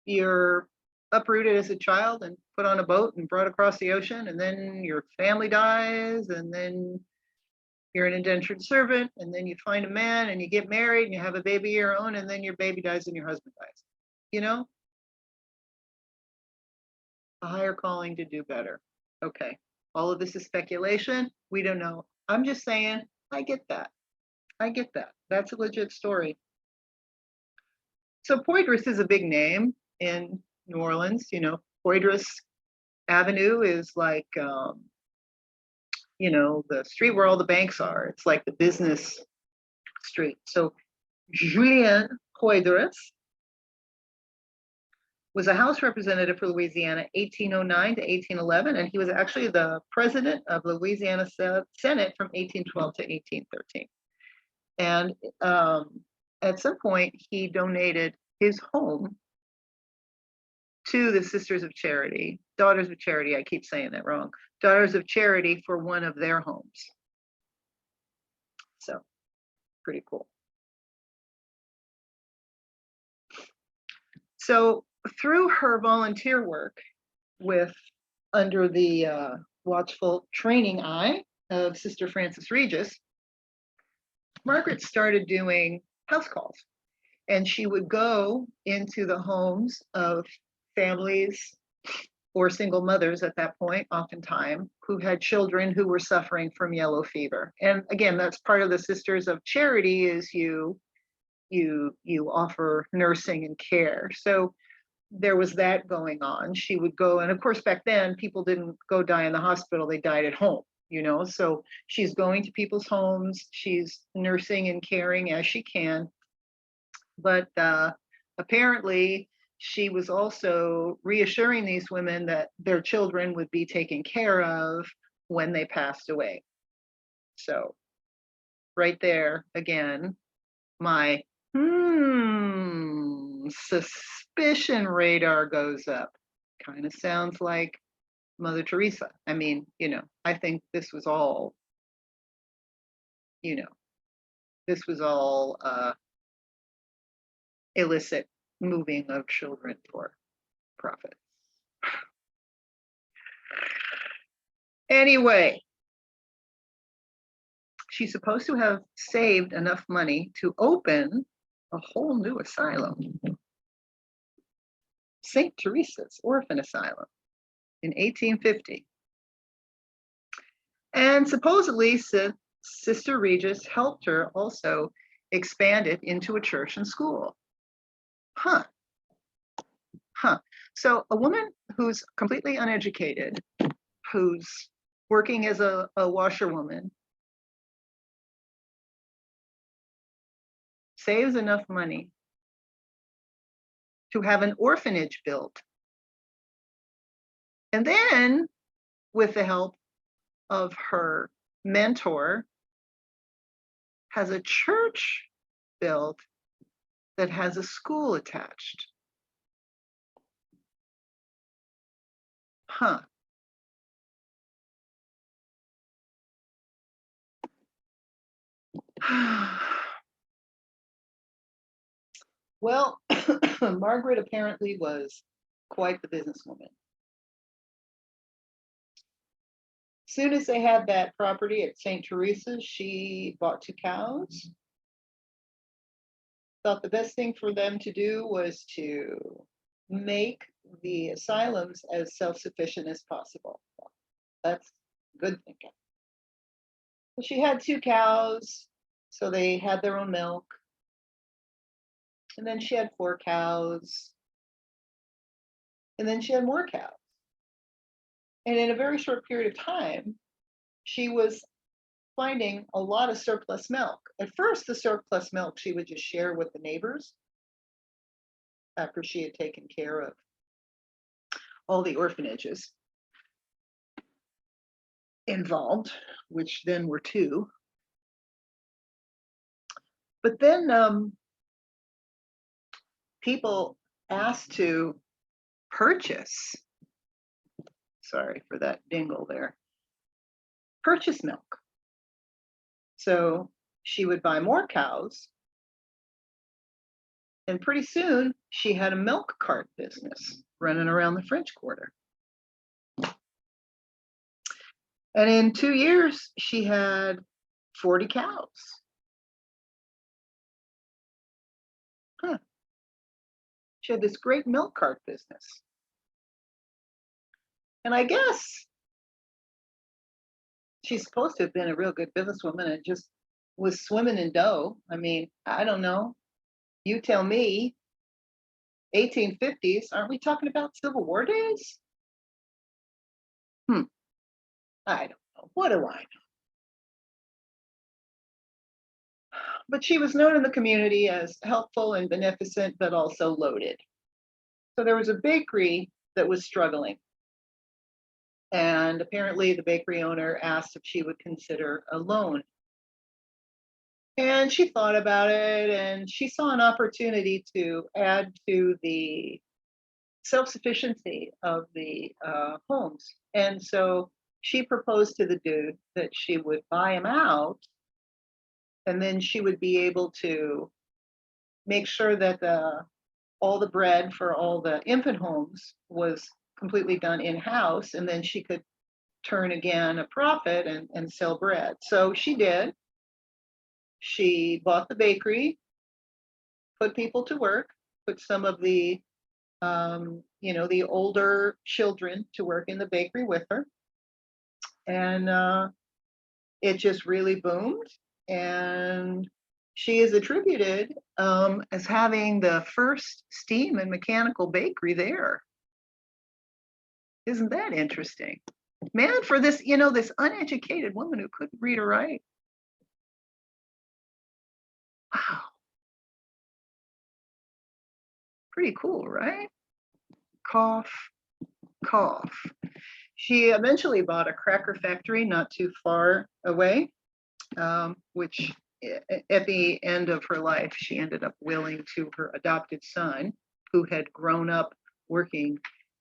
A: you're uprooted as a child and put on a boat and brought across the ocean, and then your family dies, and then you're an indentured servant, and then you find a man and you get married and you have a baby of your own, and then your baby dies and your husband dies. A higher calling to do better. Okay, all of this is speculation. We don't know. I'm just saying, I get that. That's a legit story. So Hoyduras is a big name in New Orleans. Hoyduras Avenue is like, the street where all the banks are. It's like the business street. So Julian Hoyduras was a House representative for Louisiana 1809 to 1811, and he was actually the president of Louisiana Senate from 1812 to 1813. And at some point, he donated his home to the Sisters of Charity, Daughters of Charity, I keep saying that wrong, Daughters of Charity, for one of their homes. So, pretty cool. So, through her volunteer work under the watchful training eye of Sister Frances Regis, Margaret started doing house calls, and she would go into the homes of families or single mothers at that point, oftentimes, who had children who were suffering from yellow fever. And again, that's part of the Sisters of Charity, is you offer nursing and care. So there was that going on. She would go, and of course back then people didn't go die in the hospital, they died at home, so she's going to people's homes, she's nursing and caring as she can. But apparently she was also reassuring these women that their children would be taken care of when they passed away. So right there, again, my suspicion radar goes up. Kind of sounds like Mother Teresa. I mean, I think this was all, illicit moving of children for profit. Anyway, she's supposed to have saved enough money to open a whole new asylum, St. Teresa's Orphan Asylum, in 1850. And supposedly, Sister Regis helped her also expand it into a church and school. Huh. So a woman who's completely uneducated, who's working as a washerwoman, saves enough money to have an orphanage built. And then, with the help of her mentor, has a church built that has a school attached. Huh. Well, Margaret apparently was quite the businesswoman. As soon as they had that property at St. Teresa's, she bought 2 cows. Thought the best thing for them to do was to make the asylums as self-sufficient as possible. That's good thinking. She had 2 cows, so they had their own milk. And then she had 4 cows. And then she had more cows. And in a very short period of time, she was finding a lot of surplus milk. At first, the surplus milk she would just share with the neighbors after she had taken care of all the orphanages involved, which then were 2. But then people asked to purchase, sorry for that dingle there, purchase milk. So she would buy more cows, and pretty soon she had a milk cart business running around the French Quarter. And in 2 years, she had 40 cows. Huh. She had this great milk cart business. And I guess she's supposed to have been a real good businesswoman and just was swimming in dough. I mean, I don't know. You tell me. 1850s, aren't we talking about Civil War days? I don't know. What do I know? But she was known in the community as helpful and beneficent, but also loaded. So there was a bakery that was struggling. And apparently the bakery owner asked if she would consider a loan. And she thought about it, and she saw an opportunity to add to the self-sufficiency of the homes. And so she proposed to the dude that she would buy him out, and then she would be able to make sure that all the bread for all the infant homes was completely done in-house, and then she could turn again a profit and sell bread. So she did. She bought the bakery, put people to work, put some of the the older children to work in the bakery with her. And it just really boomed. And she is attributed as having the first steam and mechanical bakery there. Isn't that interesting? Man, for this, this uneducated woman who couldn't read or write. Wow. Pretty cool, right? Cough, cough. She eventually bought a cracker factory not too far away, which at the end of her life, she ended up willing to her adopted son, who had grown up working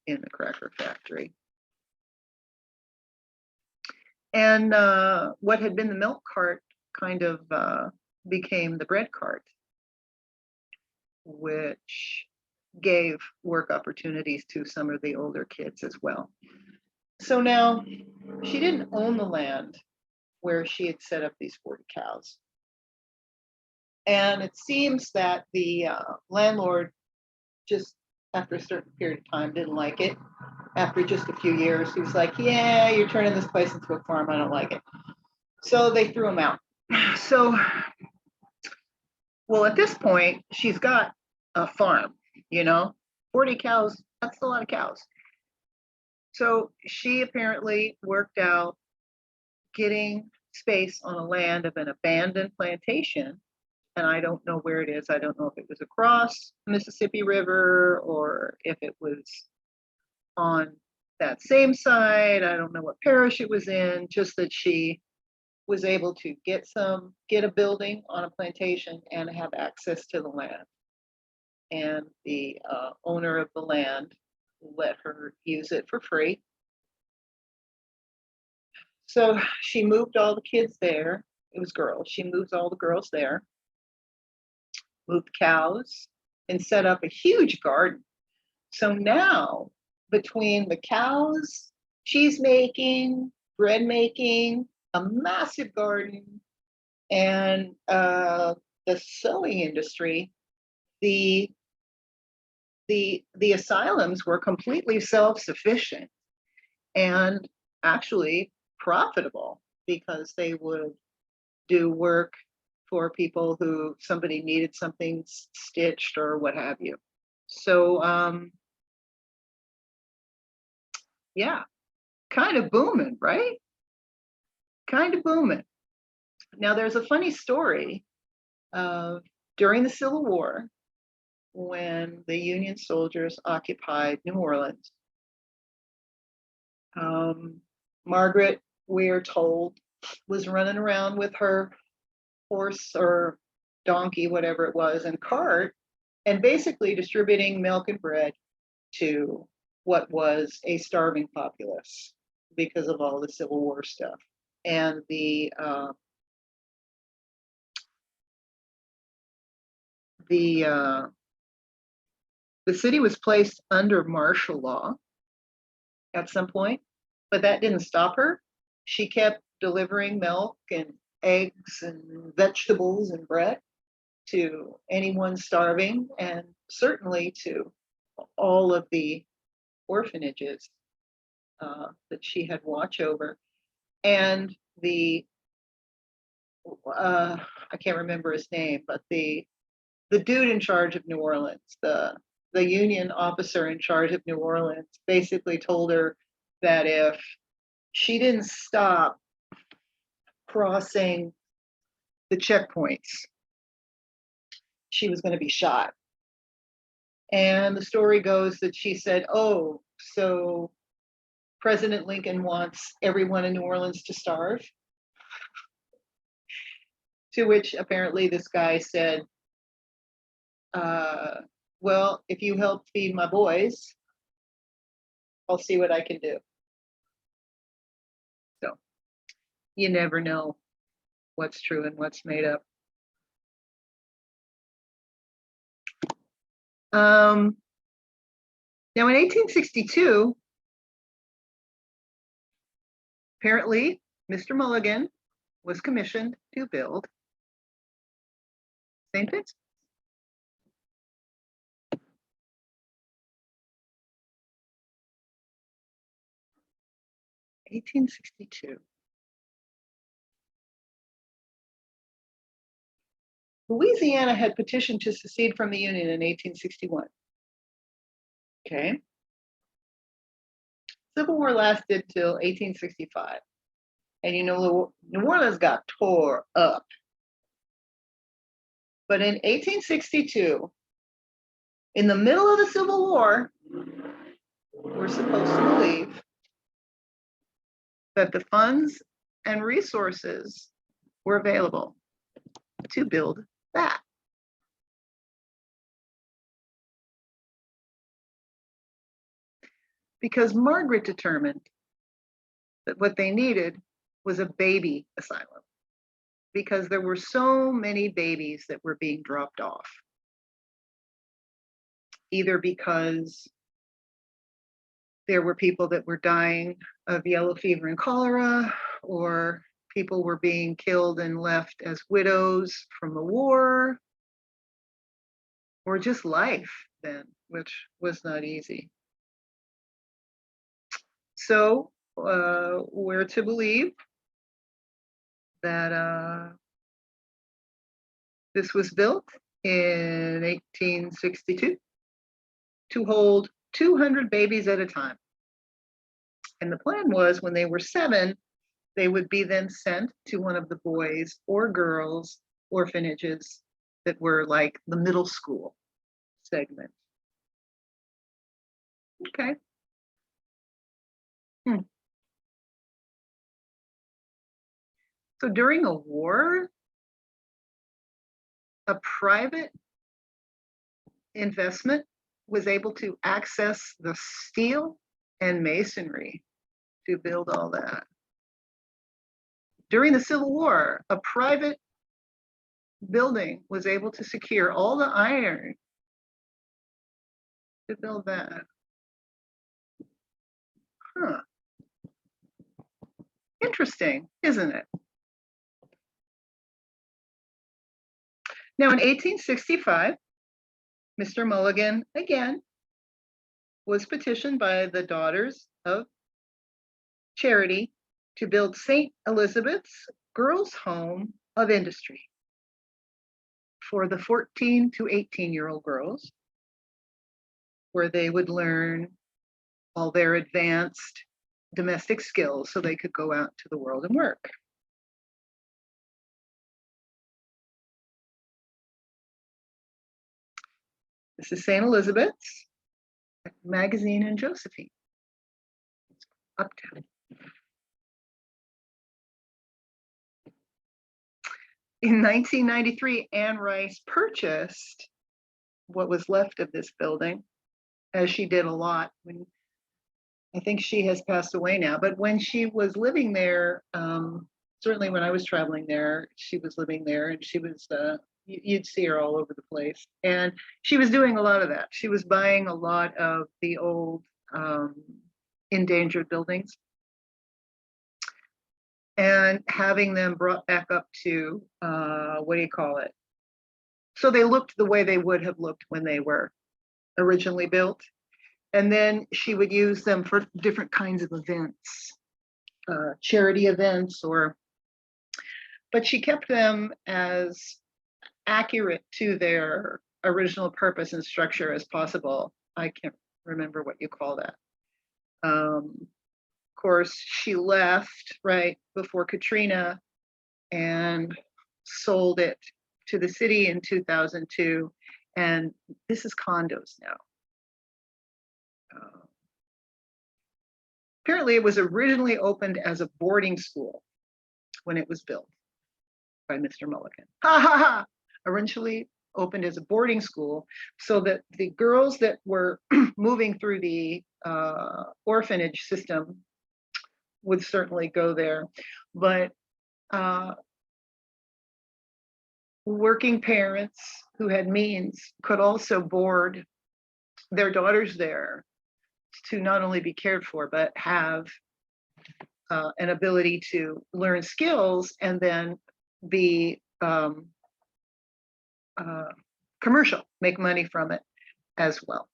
A: in the cracker factory. And what had been the milk cart kind of became the bread cart, which gave work opportunities to some of the older kids as well. So now she didn't own the land where she had set up these 40 cows. And it seems that the landlord just after a certain period of time, didn't like it. After just a few years, he was like, yeah, you're turning this place into a farm. I don't like it. So they threw him out. So, well, at this point, she's got a farm, 40 cows, that's a lot of cows. So she apparently worked out getting space on the land of an abandoned plantation. And I don't know where it is. I don't know if it was across the Mississippi River or if it was on that same side. I don't know what parish it was in, just that she was able to get a building on a plantation and have access to the land. And the owner of the land let her use it for free. So she moved all the kids there. It was girls. She moved all the girls there, moved cows, and set up a huge garden. So now, between the cows, cheese making, bread making, a massive garden, and the sewing industry, the asylums were completely self-sufficient and actually profitable, because they would do work for people who somebody needed something stitched or what have you. So yeah, kind of booming, right? Kind of booming. Now there's a funny story of during the Civil War, when the Union soldiers occupied New Orleans. Margaret, we are told, was running around with her horse or donkey, whatever it was, and cart, and basically distributing milk and bread to what was a starving populace because of all the Civil War stuff. And the city was placed under martial law at some point, but that didn't stop her. She kept delivering milk and eggs and vegetables and bread to anyone starving, and certainly to all of the orphanages that she had watch over. And the I can't remember his name, but the dude in charge of New Orleans, the Union officer in charge of New Orleans, basically told her that if she didn't stop crossing the checkpoints, she was going to be shot. And the story goes that she said, oh, so President Lincoln wants everyone in New Orleans to starve? To which apparently this guy said, well, if you help feed my boys, I'll see what I can do. So you never know what's true and what's made up. Now in 1862, apparently Mr. Mulligan was commissioned to build St. Vincent. 1862. Louisiana had petitioned to secede from the Union in 1861. Okay. Civil War lasted till 1865. And New Orleans got tore up. But in 1862, in the middle of the Civil War, we're supposed to believe that the funds and resources were available to build that. Because Margaret determined that what they needed was a baby asylum, because there were so many babies that were being dropped off, either because there were people that were dying of yellow fever and cholera, or people were being killed and left as widows from the war, or just life then, which was not easy. So we're to believe that this was built in 1862 to hold 200 babies at a time. And the plan was when they were 7, they would be then sent to one of the boys or girls orphanages that were like the middle school segment. Okay. So during a war, a private investment was able to access the steel and masonry to build all that. During the Civil War, a private building was able to secure all the iron to build that. Huh. Interesting, isn't it? Now in 1865, Mr. Mulligan again was petitioned by the Daughters of Charity to build St. Elizabeth's Girls' Home of Industry for the 14 to 18-year-old girls, where they would learn all their advanced domestic skills so they could go out to the world and work. This is St. Elizabeth's magazine in Josephine. It's uptown. In 1993, Anne Rice purchased what was left of this building, as she did a lot when, I think she has passed away now, but when she was living there, certainly when I was traveling there, she was living there, and she was, you'd see her all over the place. And she was doing a lot of that. She was buying a lot of the old endangered buildings and having them brought back up to, what do you call it? So they looked the way they would have looked when they were originally built. And then she would use them for different kinds of events, charity events, but she kept them as accurate to their original purpose and structure as possible. I can't remember what you call that. Of course, she left right before Katrina and sold it to the city in 2002. And this is condos now. Apparently, it was originally opened as a boarding school when it was built by Mr. Mulligan. Ha ha ha! Originally opened as a boarding school so that the girls that were moving through the orphanage system would certainly go there. But working parents who had means could also board their daughters there to not only be cared for, but have an ability to learn skills and then be commercial, make money from it as well.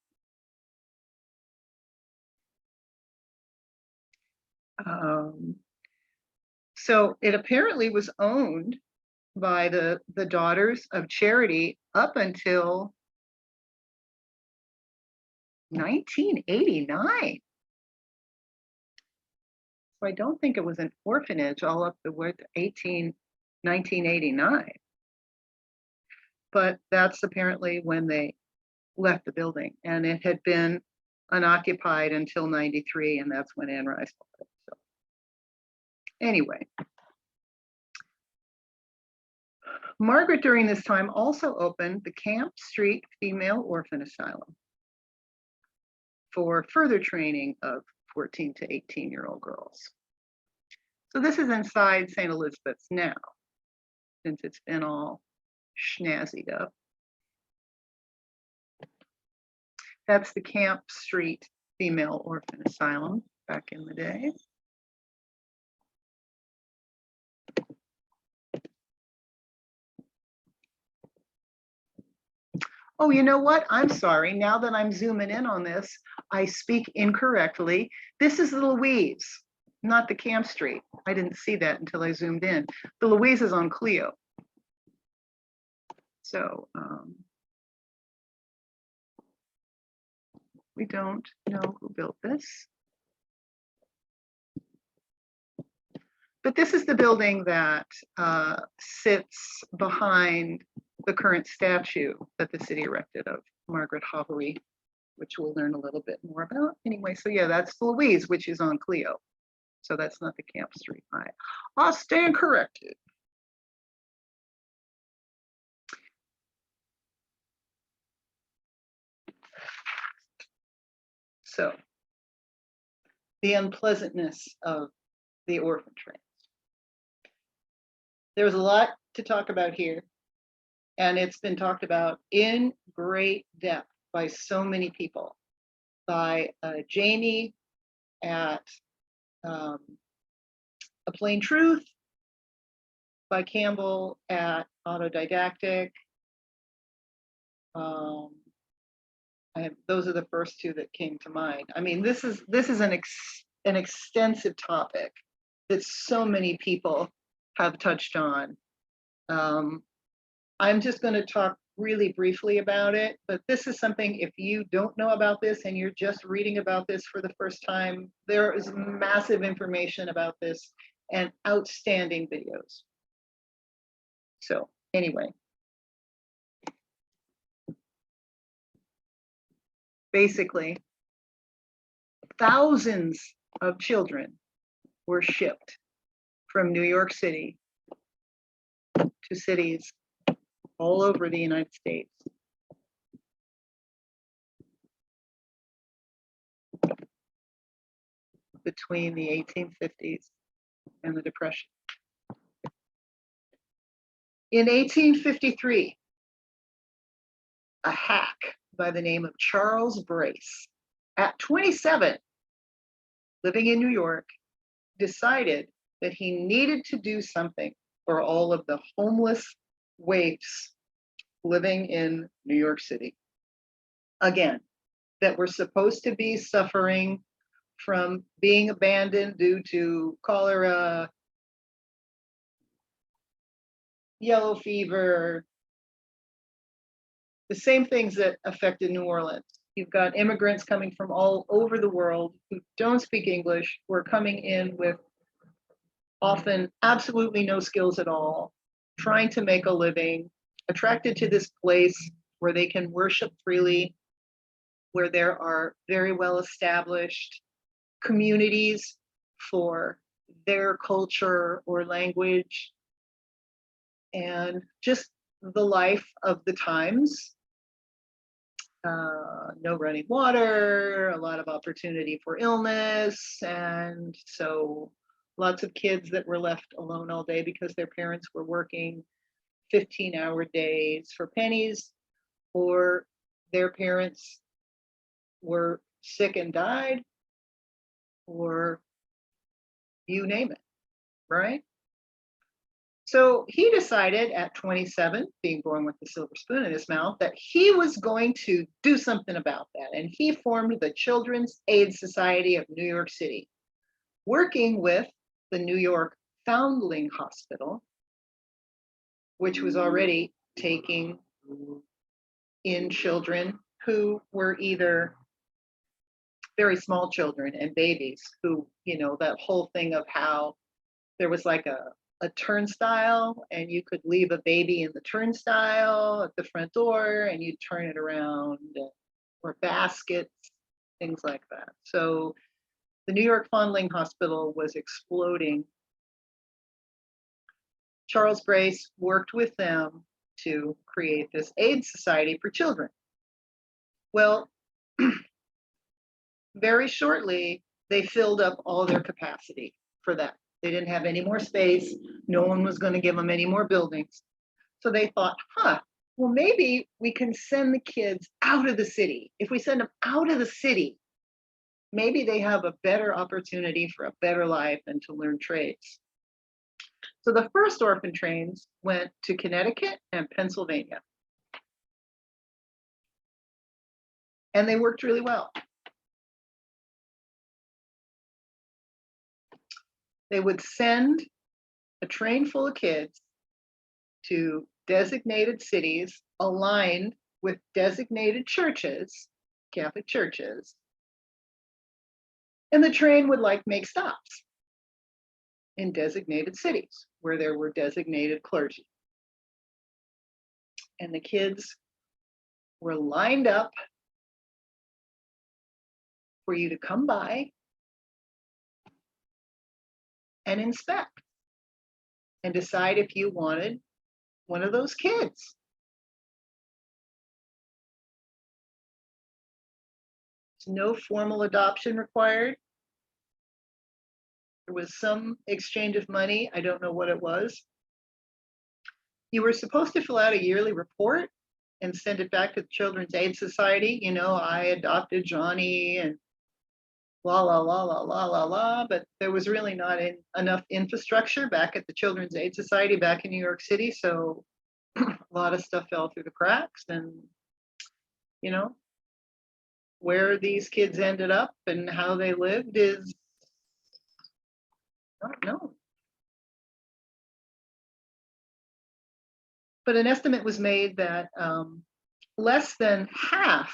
A: So it apparently was owned by the Daughters of Charity up until 1989. So I don't think it was an orphanage all up to 1989. But that's apparently when they left the building, and it had been unoccupied until 93, and that's when Anne Rice bought it. So anyway, Margaret during this time also opened the Camp Street Female Orphan Asylum for further training of 14 to 18-year-old girls. So this is inside St. Elizabeth's now, since it's been all schnazzied up. That's the Camp Street Female Orphan Asylum back in the day. Oh, you know what? I'm sorry. Now that I'm zooming in on this, I speak incorrectly. This is the Louise, not the Camp Street. I didn't see that until I zoomed in. The Louise is on Clio. So we don't know who built this. But this is the building that sits behind the current statue that the city erected of Margaret Gaffney, which we'll learn a little bit more about. Anyway, so yeah, that's Louise, which is on Clio. So that's not the Camp Street. I'll stand corrected. So the unpleasantness of the orphan trains. There's a lot to talk about here, and it's been talked about in great depth by so many people, by Jamie at A Plain Truth, by Campbell at Autodidactic. Those are the first two that came to mind. I mean, this is an extensive topic that so many people have touched on. I'm just going to talk really briefly about it, but this is something, if you don't know about this and you're just reading about this for the first time, there is massive information about this and outstanding videos. So anyway, basically, thousands of children were shipped from New York City to cities all over the United States. Between the 1850s and the Depression. In 1853, a hack by the name of Charles Brace, at 27, living in New York, decided that he needed to do something for all of the homeless waifs living in New York City. Again, that were supposed to be suffering from being abandoned due to cholera, yellow fever, the same things that affected New Orleans. You've got immigrants coming from all over the world who don't speak English, who are coming in with often absolutely no skills at all, trying to make a living, attracted to this place where they can worship freely, where there are very well established communities for their culture or language, and just the life of the times. No running water, a lot of opportunity for illness, and so lots of kids that were left alone all day because their parents were working 15-hour days for pennies, or their parents were sick and died, or you name it, right? So he decided at 27, being born with the silver spoon in his mouth, that he was going to do something about that. And he formed the Children's Aid Society of New York City, working with the New York Foundling Hospital, which was already taking in children who were either very small children and babies who, you know, that whole thing of how there was like a turnstile and you could leave a baby in the turnstile at the front door and you turn it around, or baskets, things like that. So the New York Foundling Hospital was exploding. Charles Brace worked with them to create this aid society for children. Well, very shortly, they filled up all their capacity for that. They didn't have any more space. No one was going to give them any more buildings. So they thought, well, maybe we can send the kids out of the city. If we send them out of the city, maybe they have a better opportunity for a better life and to learn trades. So the first orphan trains went to Connecticut and Pennsylvania. And they worked really well. They would send a train full of kids to designated cities aligned with designated churches, Catholic churches, and the train would like make stops in designated cities where there were designated clergy. And the kids were lined up for you to come by and inspect and decide if you wanted one of those kids. There's no formal adoption required. There was some exchange of money. I don't know what it was. You were supposed to fill out a yearly report and send it back to the Children's Aid Society. You know, I adopted Johnny and la, la, la, la, la, la, la. But there was really not enough infrastructure back at the Children's Aid Society back in New York City. So a lot of stuff fell through the cracks. And, you know, where these kids ended up and how they lived is not known. But an estimate was made that less than half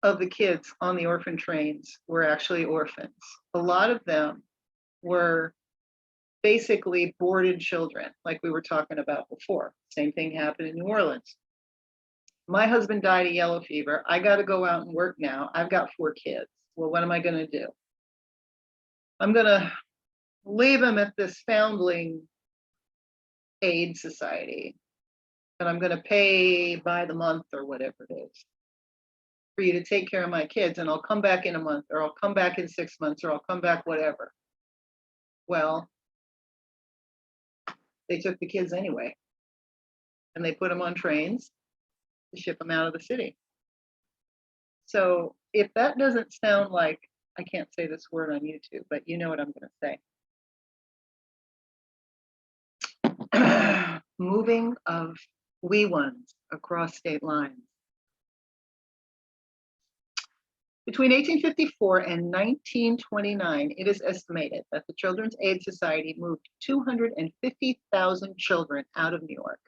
A: of the kids on the orphan trains were actually orphans. A lot of them were basically boarded children, like we were talking about before. Same thing happened in New Orleans. My husband died of yellow fever. I got to go out and work now. I've got 4 kids. Well, what am I going to do? I'm going to leave them at this foundling aid society, and I'm going to pay by the month or whatever it is for you to take care of my kids, and I'll come back in a month, or I'll come back in 6 months, or I'll come back whatever. Well, they took the kids anyway, and they put them on trains to ship them out of the city. So if that doesn't sound like, I can't say this word on YouTube, but you know what I'm going to say. Moving of wee ones across state lines. Between 1854 and 1929, it is estimated that the Children's Aid Society moved 250,000 children out of New York,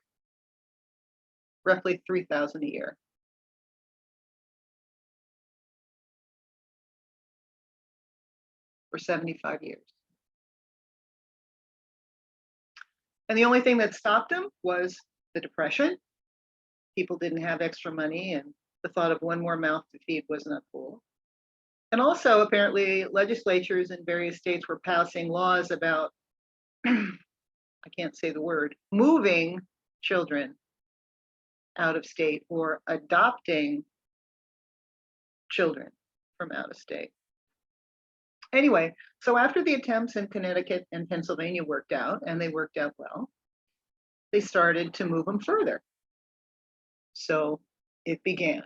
A: roughly 3,000 a year. For 75 years. And the only thing that stopped them was the Depression. People didn't have extra money, and the thought of one more mouth to feed was not cool. And also, apparently, legislatures in various states were passing laws about, I can't say the word, moving children out of state or adopting children from out of state. Anyway, so after the attempts in Connecticut and Pennsylvania worked out, and they worked out well, they started to move them further. So it began.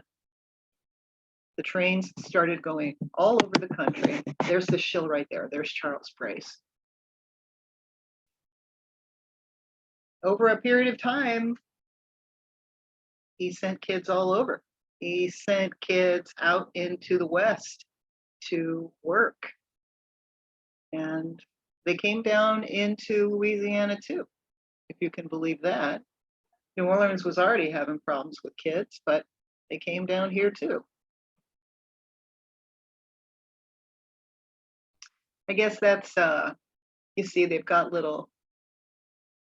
A: The trains started going all over the country. There's the shill right there. There's Charles Brace. Over a period of time, he sent kids all over. He sent kids out into the West to work. And they came down into Louisiana too, if you can believe that. New Orleans was already having problems with kids, but they came down here too. I guess that's, you see, they've got little,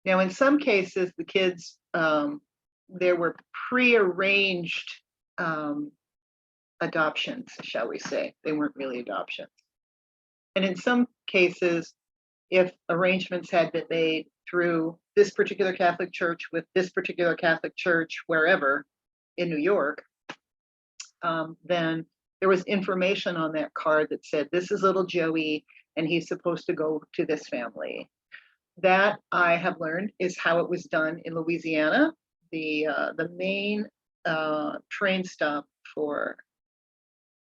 A: now in some cases, the kids, there were prearranged adoptions, shall we say. They weren't really adoptions. And in some cases, if arrangements had been made through this particular Catholic church with this particular Catholic church, wherever in New York, then there was information on that card that said, this is little Joey, and he's supposed to go to this family. That, I have learned, is how it was done in Louisiana. The main train stop for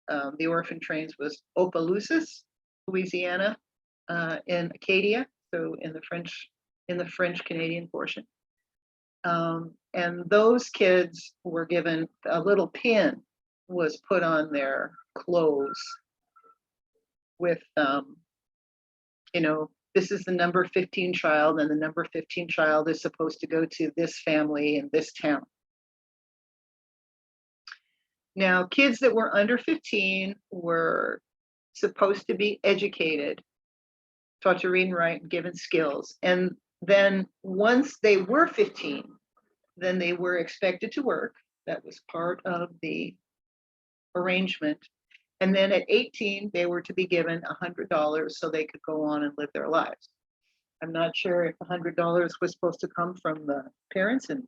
A: the orphan trains was Opelousas, Louisiana, in Acadia, so in the French Canadian portion. And those kids were given a little pin was put on their clothes with, you know, this is the number 15 child, and the number 15 child is supposed to go to this family in this town. Now, kids that were under 15 were supposed to be educated, taught to read and write, and given skills. And then once they were 15, then they were expected to work. That was part of the arrangement. And then at 18, they were to be given $100 so they could go on and live their lives. I'm not sure if $100 was supposed to come from the parents and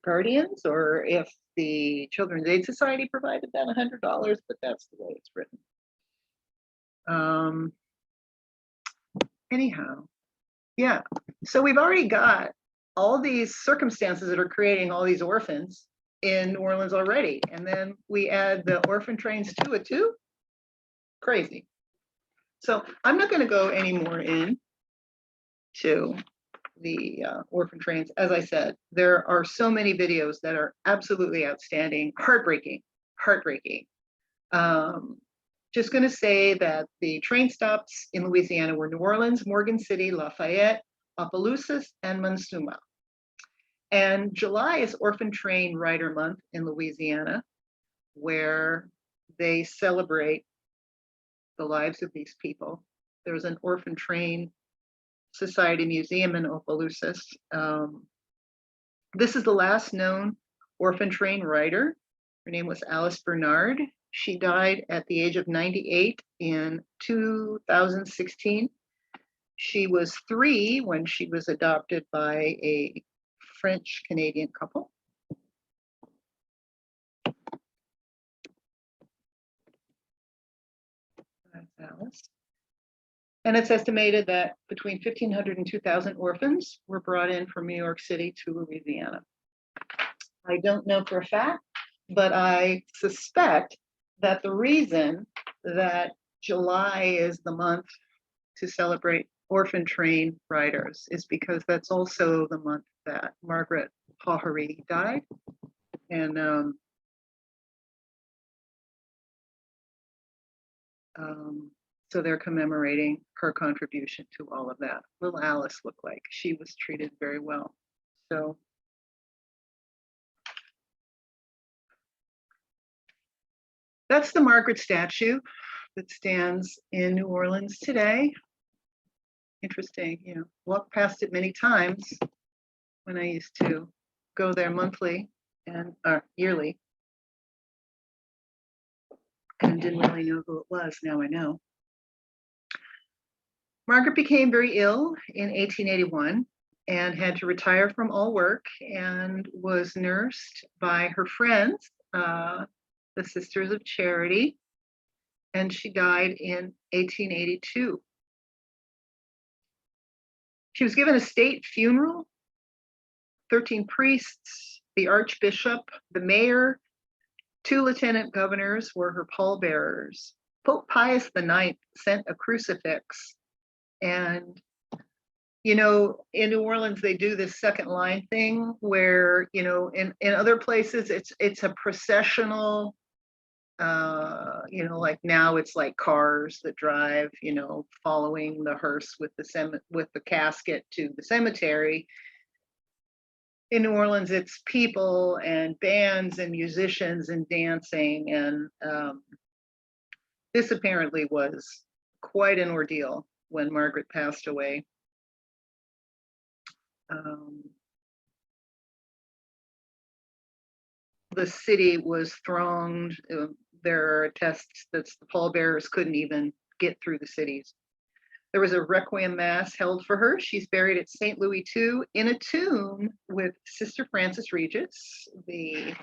A: guardians, or if the Children's Aid Society provided that $100, but that's the way it's written. Anyhow, yeah. So we've already got all these circumstances that are creating all these orphans in New Orleans already. And then we add the orphan trains to it too. Crazy. So I'm not going to go any more in to the orphan trains. As I said, there are so many videos that are absolutely outstanding, heartbreaking. Just going to say that the train stops in Louisiana were New Orleans, Morgan City, Lafayette, Opelousas, and Monsuma. And July is Orphan Train Rider Month in Louisiana, where they celebrate the lives of these people. There's an Orphan Train Society Museum in Opelousas. This is the last known orphan train rider. Her name was Alice Bernard. She died at the age of 98 in 2016. She was 3 when she was adopted by a French-Canadian couple. That's Alice. And it's estimated that between 1,500 and 2,000 orphans were brought in from New York City to Louisiana. I don't know for a fact, but I suspect that the reason that July is the month to celebrate orphan train riders is because that's also the month that Margaret Gaffney died. And so they're commemorating her contribution to all of that. Little Alice looked like she was treated very well. So that's the Margaret statue that stands in New Orleans today. Interesting, you know, walked past it many times when I used to go there monthly and yearly, and didn't really know who it was. Now I know. Margaret became very ill in 1881 and had to retire from all work and was nursed by her friends, the Sisters of Charity, and she died in 1882. She was given a state funeral, 13 priests, the archbishop, the mayor, 2 lieutenant governors were her pallbearers. Pope Pius IX sent a crucifix. And, you know, in New Orleans, they do this second line thing where, you know, in other places, it's a processional, you know, like now it's like cars that drive, you know, following the hearse with the casket to the cemetery. In New Orleans, it's people and bands and musicians and dancing. And this apparently was quite an ordeal when Margaret passed away. The city was thronged. There are attests that the pallbearers couldn't even get through the cities. There was a requiem mass held for her. She's buried at St. Louis II in a tomb with Sister Frances Regis, the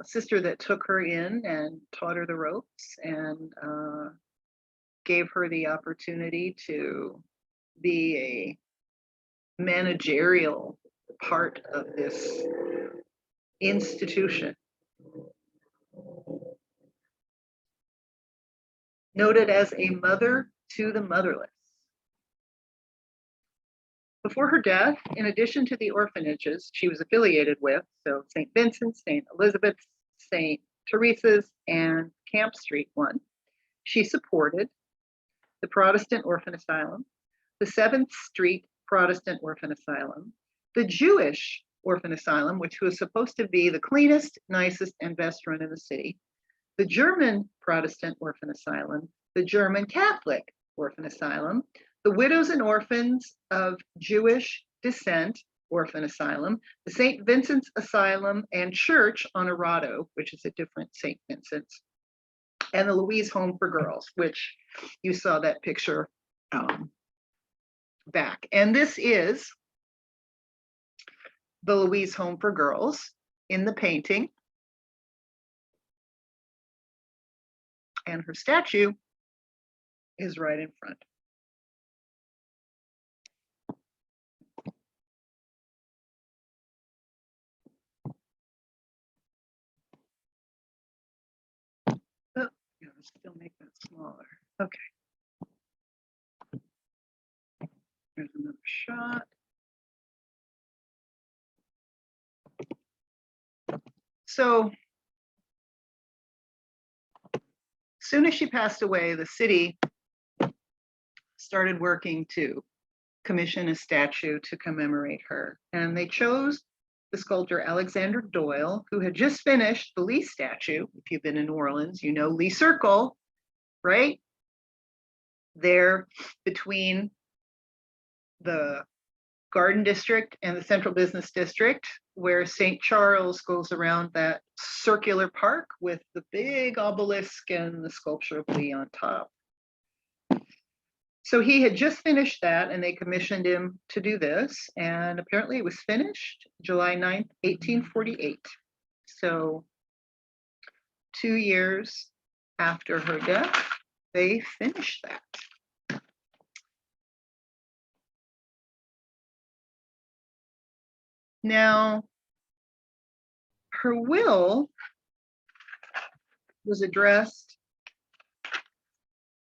A: sister that took her in and taught her the ropes and gave her the opportunity to be a managerial part of this institution. Noted as a mother to the motherless. Before her death, in addition to the orphanages she was affiliated with, so St. Vincent's, St. Elizabeth's, St. Teresa's, and Camp Street one, she supported the Protestant Orphan Asylum, the 7th Street Protestant Orphan Asylum, the Jewish Orphan Asylum, which was supposed to be the cleanest, nicest, and best run in the city, the German Protestant Orphan Asylum, the German Catholic Orphan Asylum, the Widows and Orphans of Jewish Descent Orphan Asylum, the St. Vincent's Asylum and Church on Arado, which is a different St. Vincent's, and the Louise Home for Girls, which you saw that picture back. And this is the Louise Home for Girls in the painting. And her statue is right in front. Oh, yeah, let's still make that smaller. Okay. There's another shot. So, as soon as she passed away, the city started working to commission a statue to commemorate her. And they chose the sculptor Alexander Doyle, who had just finished the Lee statue. If you've been in New Orleans, you know Lee Circle, right? There between the Garden District and the Central Business District, where St. Charles goes around that circular park with the big obelisk and the sculpture of Lee on top. So he had just finished that, and they commissioned him to do this, and apparently it was finished July 9th, 1848. So 2 years after her death, they finished that. Now, her will was addressed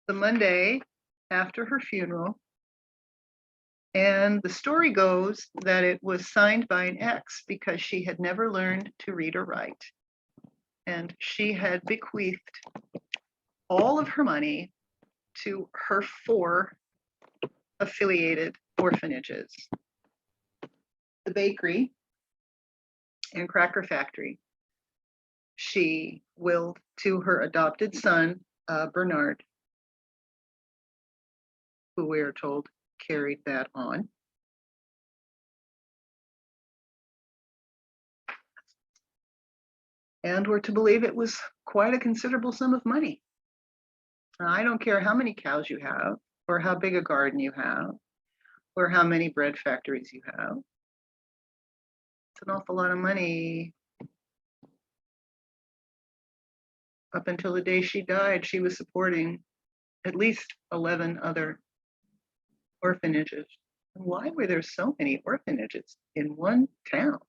A: the Monday after her funeral, and the story goes that it was signed by an ex because she had never learned to read or write, and she had bequeathed all of her money to her 4 affiliated orphanages: the bakery and cracker factory. She willed to her adopted son, Bernard, who we are told carried that on. And we're to believe it was quite a considerable sum of money. Now, I don't care how many cows you have, or how big a garden you have, or how many bread factories you have. It's an awful lot of money. Up until the day she died, she was supporting at least 11 other orphanages. Why were there so many orphanages in one town?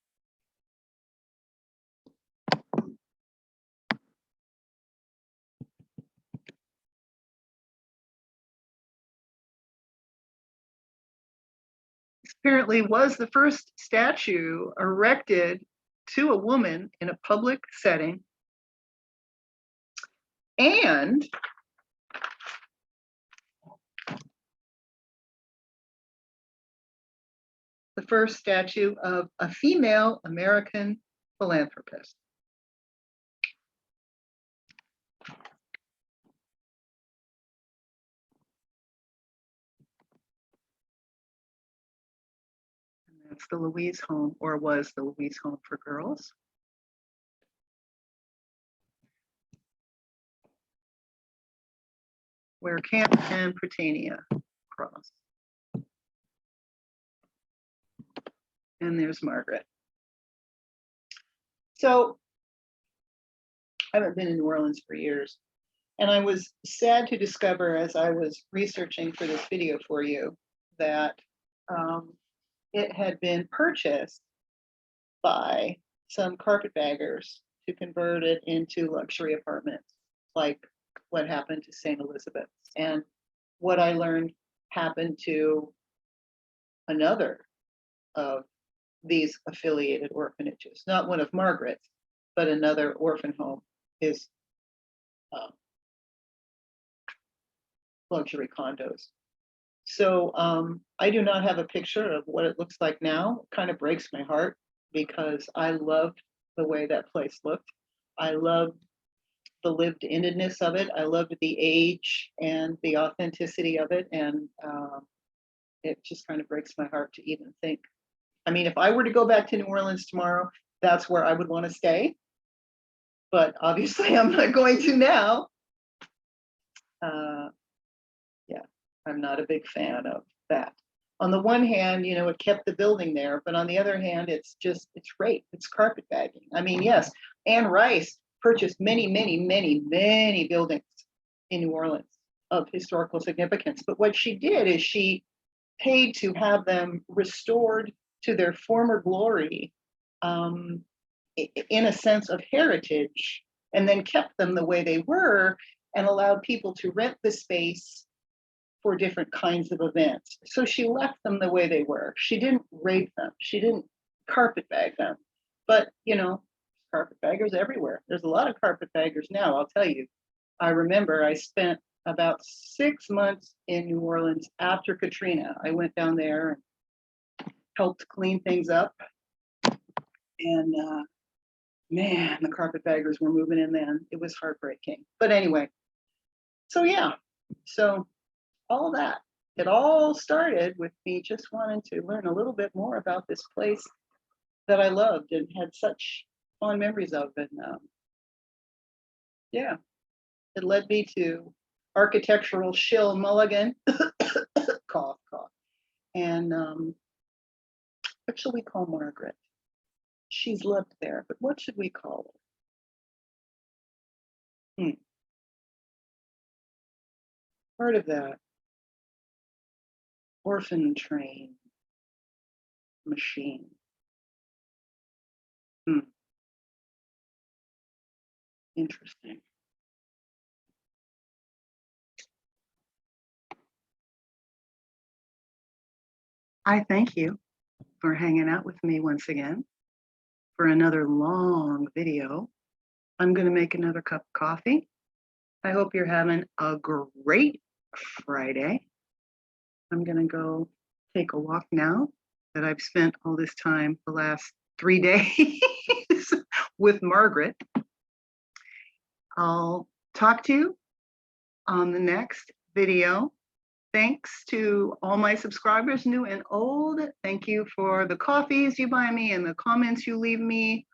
A: This apparently was the first statue erected to a woman in a public setting, and the first statue of a female American philanthropist. And that's the Louise Home, or was the Louise Home for Girls. Where Camp and Prytania cross. And there's Margaret. So I haven't been in New Orleans for years, and I was sad to discover as I was researching for this video for you that it had been purchased by some carpetbaggers to convert it into luxury apartments, like what happened to St. Elizabeth's, and what I learned happened to another of these affiliated orphanages, not one of Margaret's, but another orphan home is luxury condos. So I do not have a picture of what it looks like now. It kind of breaks my heart because I loved the way that place looked. I loved the lived inness of it. I loved the age and the authenticity of it. And it just kind of breaks my heart to even think. I mean, if I were to go back to New Orleans tomorrow, that's where I would want to stay. But obviously I'm not going to now. Yeah, I'm not a big fan of that. On the one hand, you know, it kept the building there, but on the other hand, it's rape, it's carpetbagging. I mean, yes, Anne Rice purchased many buildings in New Orleans of historical significance. But what she did is she paid to have them restored to their former glory, in a sense of heritage, and then kept them the way they were and allowed people to rent the space for different kinds of events. So she left them the way they were. She didn't rape them. She didn't carpetbag them. But, you know, carpetbaggers everywhere. There's a lot of carpetbaggers now, I'll tell you. I remember I spent about 6 months in New Orleans after Katrina. I went down there and helped clean things up. And man, the carpetbaggers were moving in then. It was heartbreaking. But anyway, so yeah, so all that. It all started with me just wanting to learn a little bit more about this place that I loved and had such fond memories of. And yeah, it led me to architectural shill Mulligan, cough, cough. And what shall we call Margaret? She's lived there, but what should we call her? Part of that orphan train machine. Interesting. I thank you for hanging out with me once again for another long video. I'm going to make another cup of coffee. I hope you're having a great Friday. I'm going to go take a walk now that I've spent all this time, the last 3 days with Margaret. I'll talk to you on the next video. Thanks to all my subscribers, new and old. Thank you for the coffees you buy me and the comments you leave me.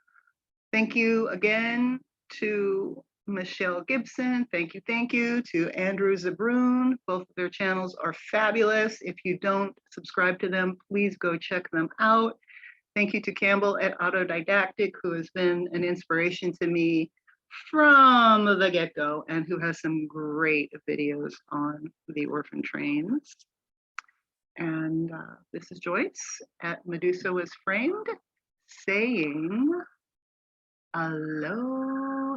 A: Thank you again to Michelle Gibson. Thank you to Andrew Zabrun. Both of their channels are fabulous. If you don't subscribe to them, please go check them out. Thank you to Campbell at Autodidactic, who has been an inspiration to me from the get-go and who has some great videos on the Orphan Trains. And this is Joyce at Medusa Was Framed saying aloha.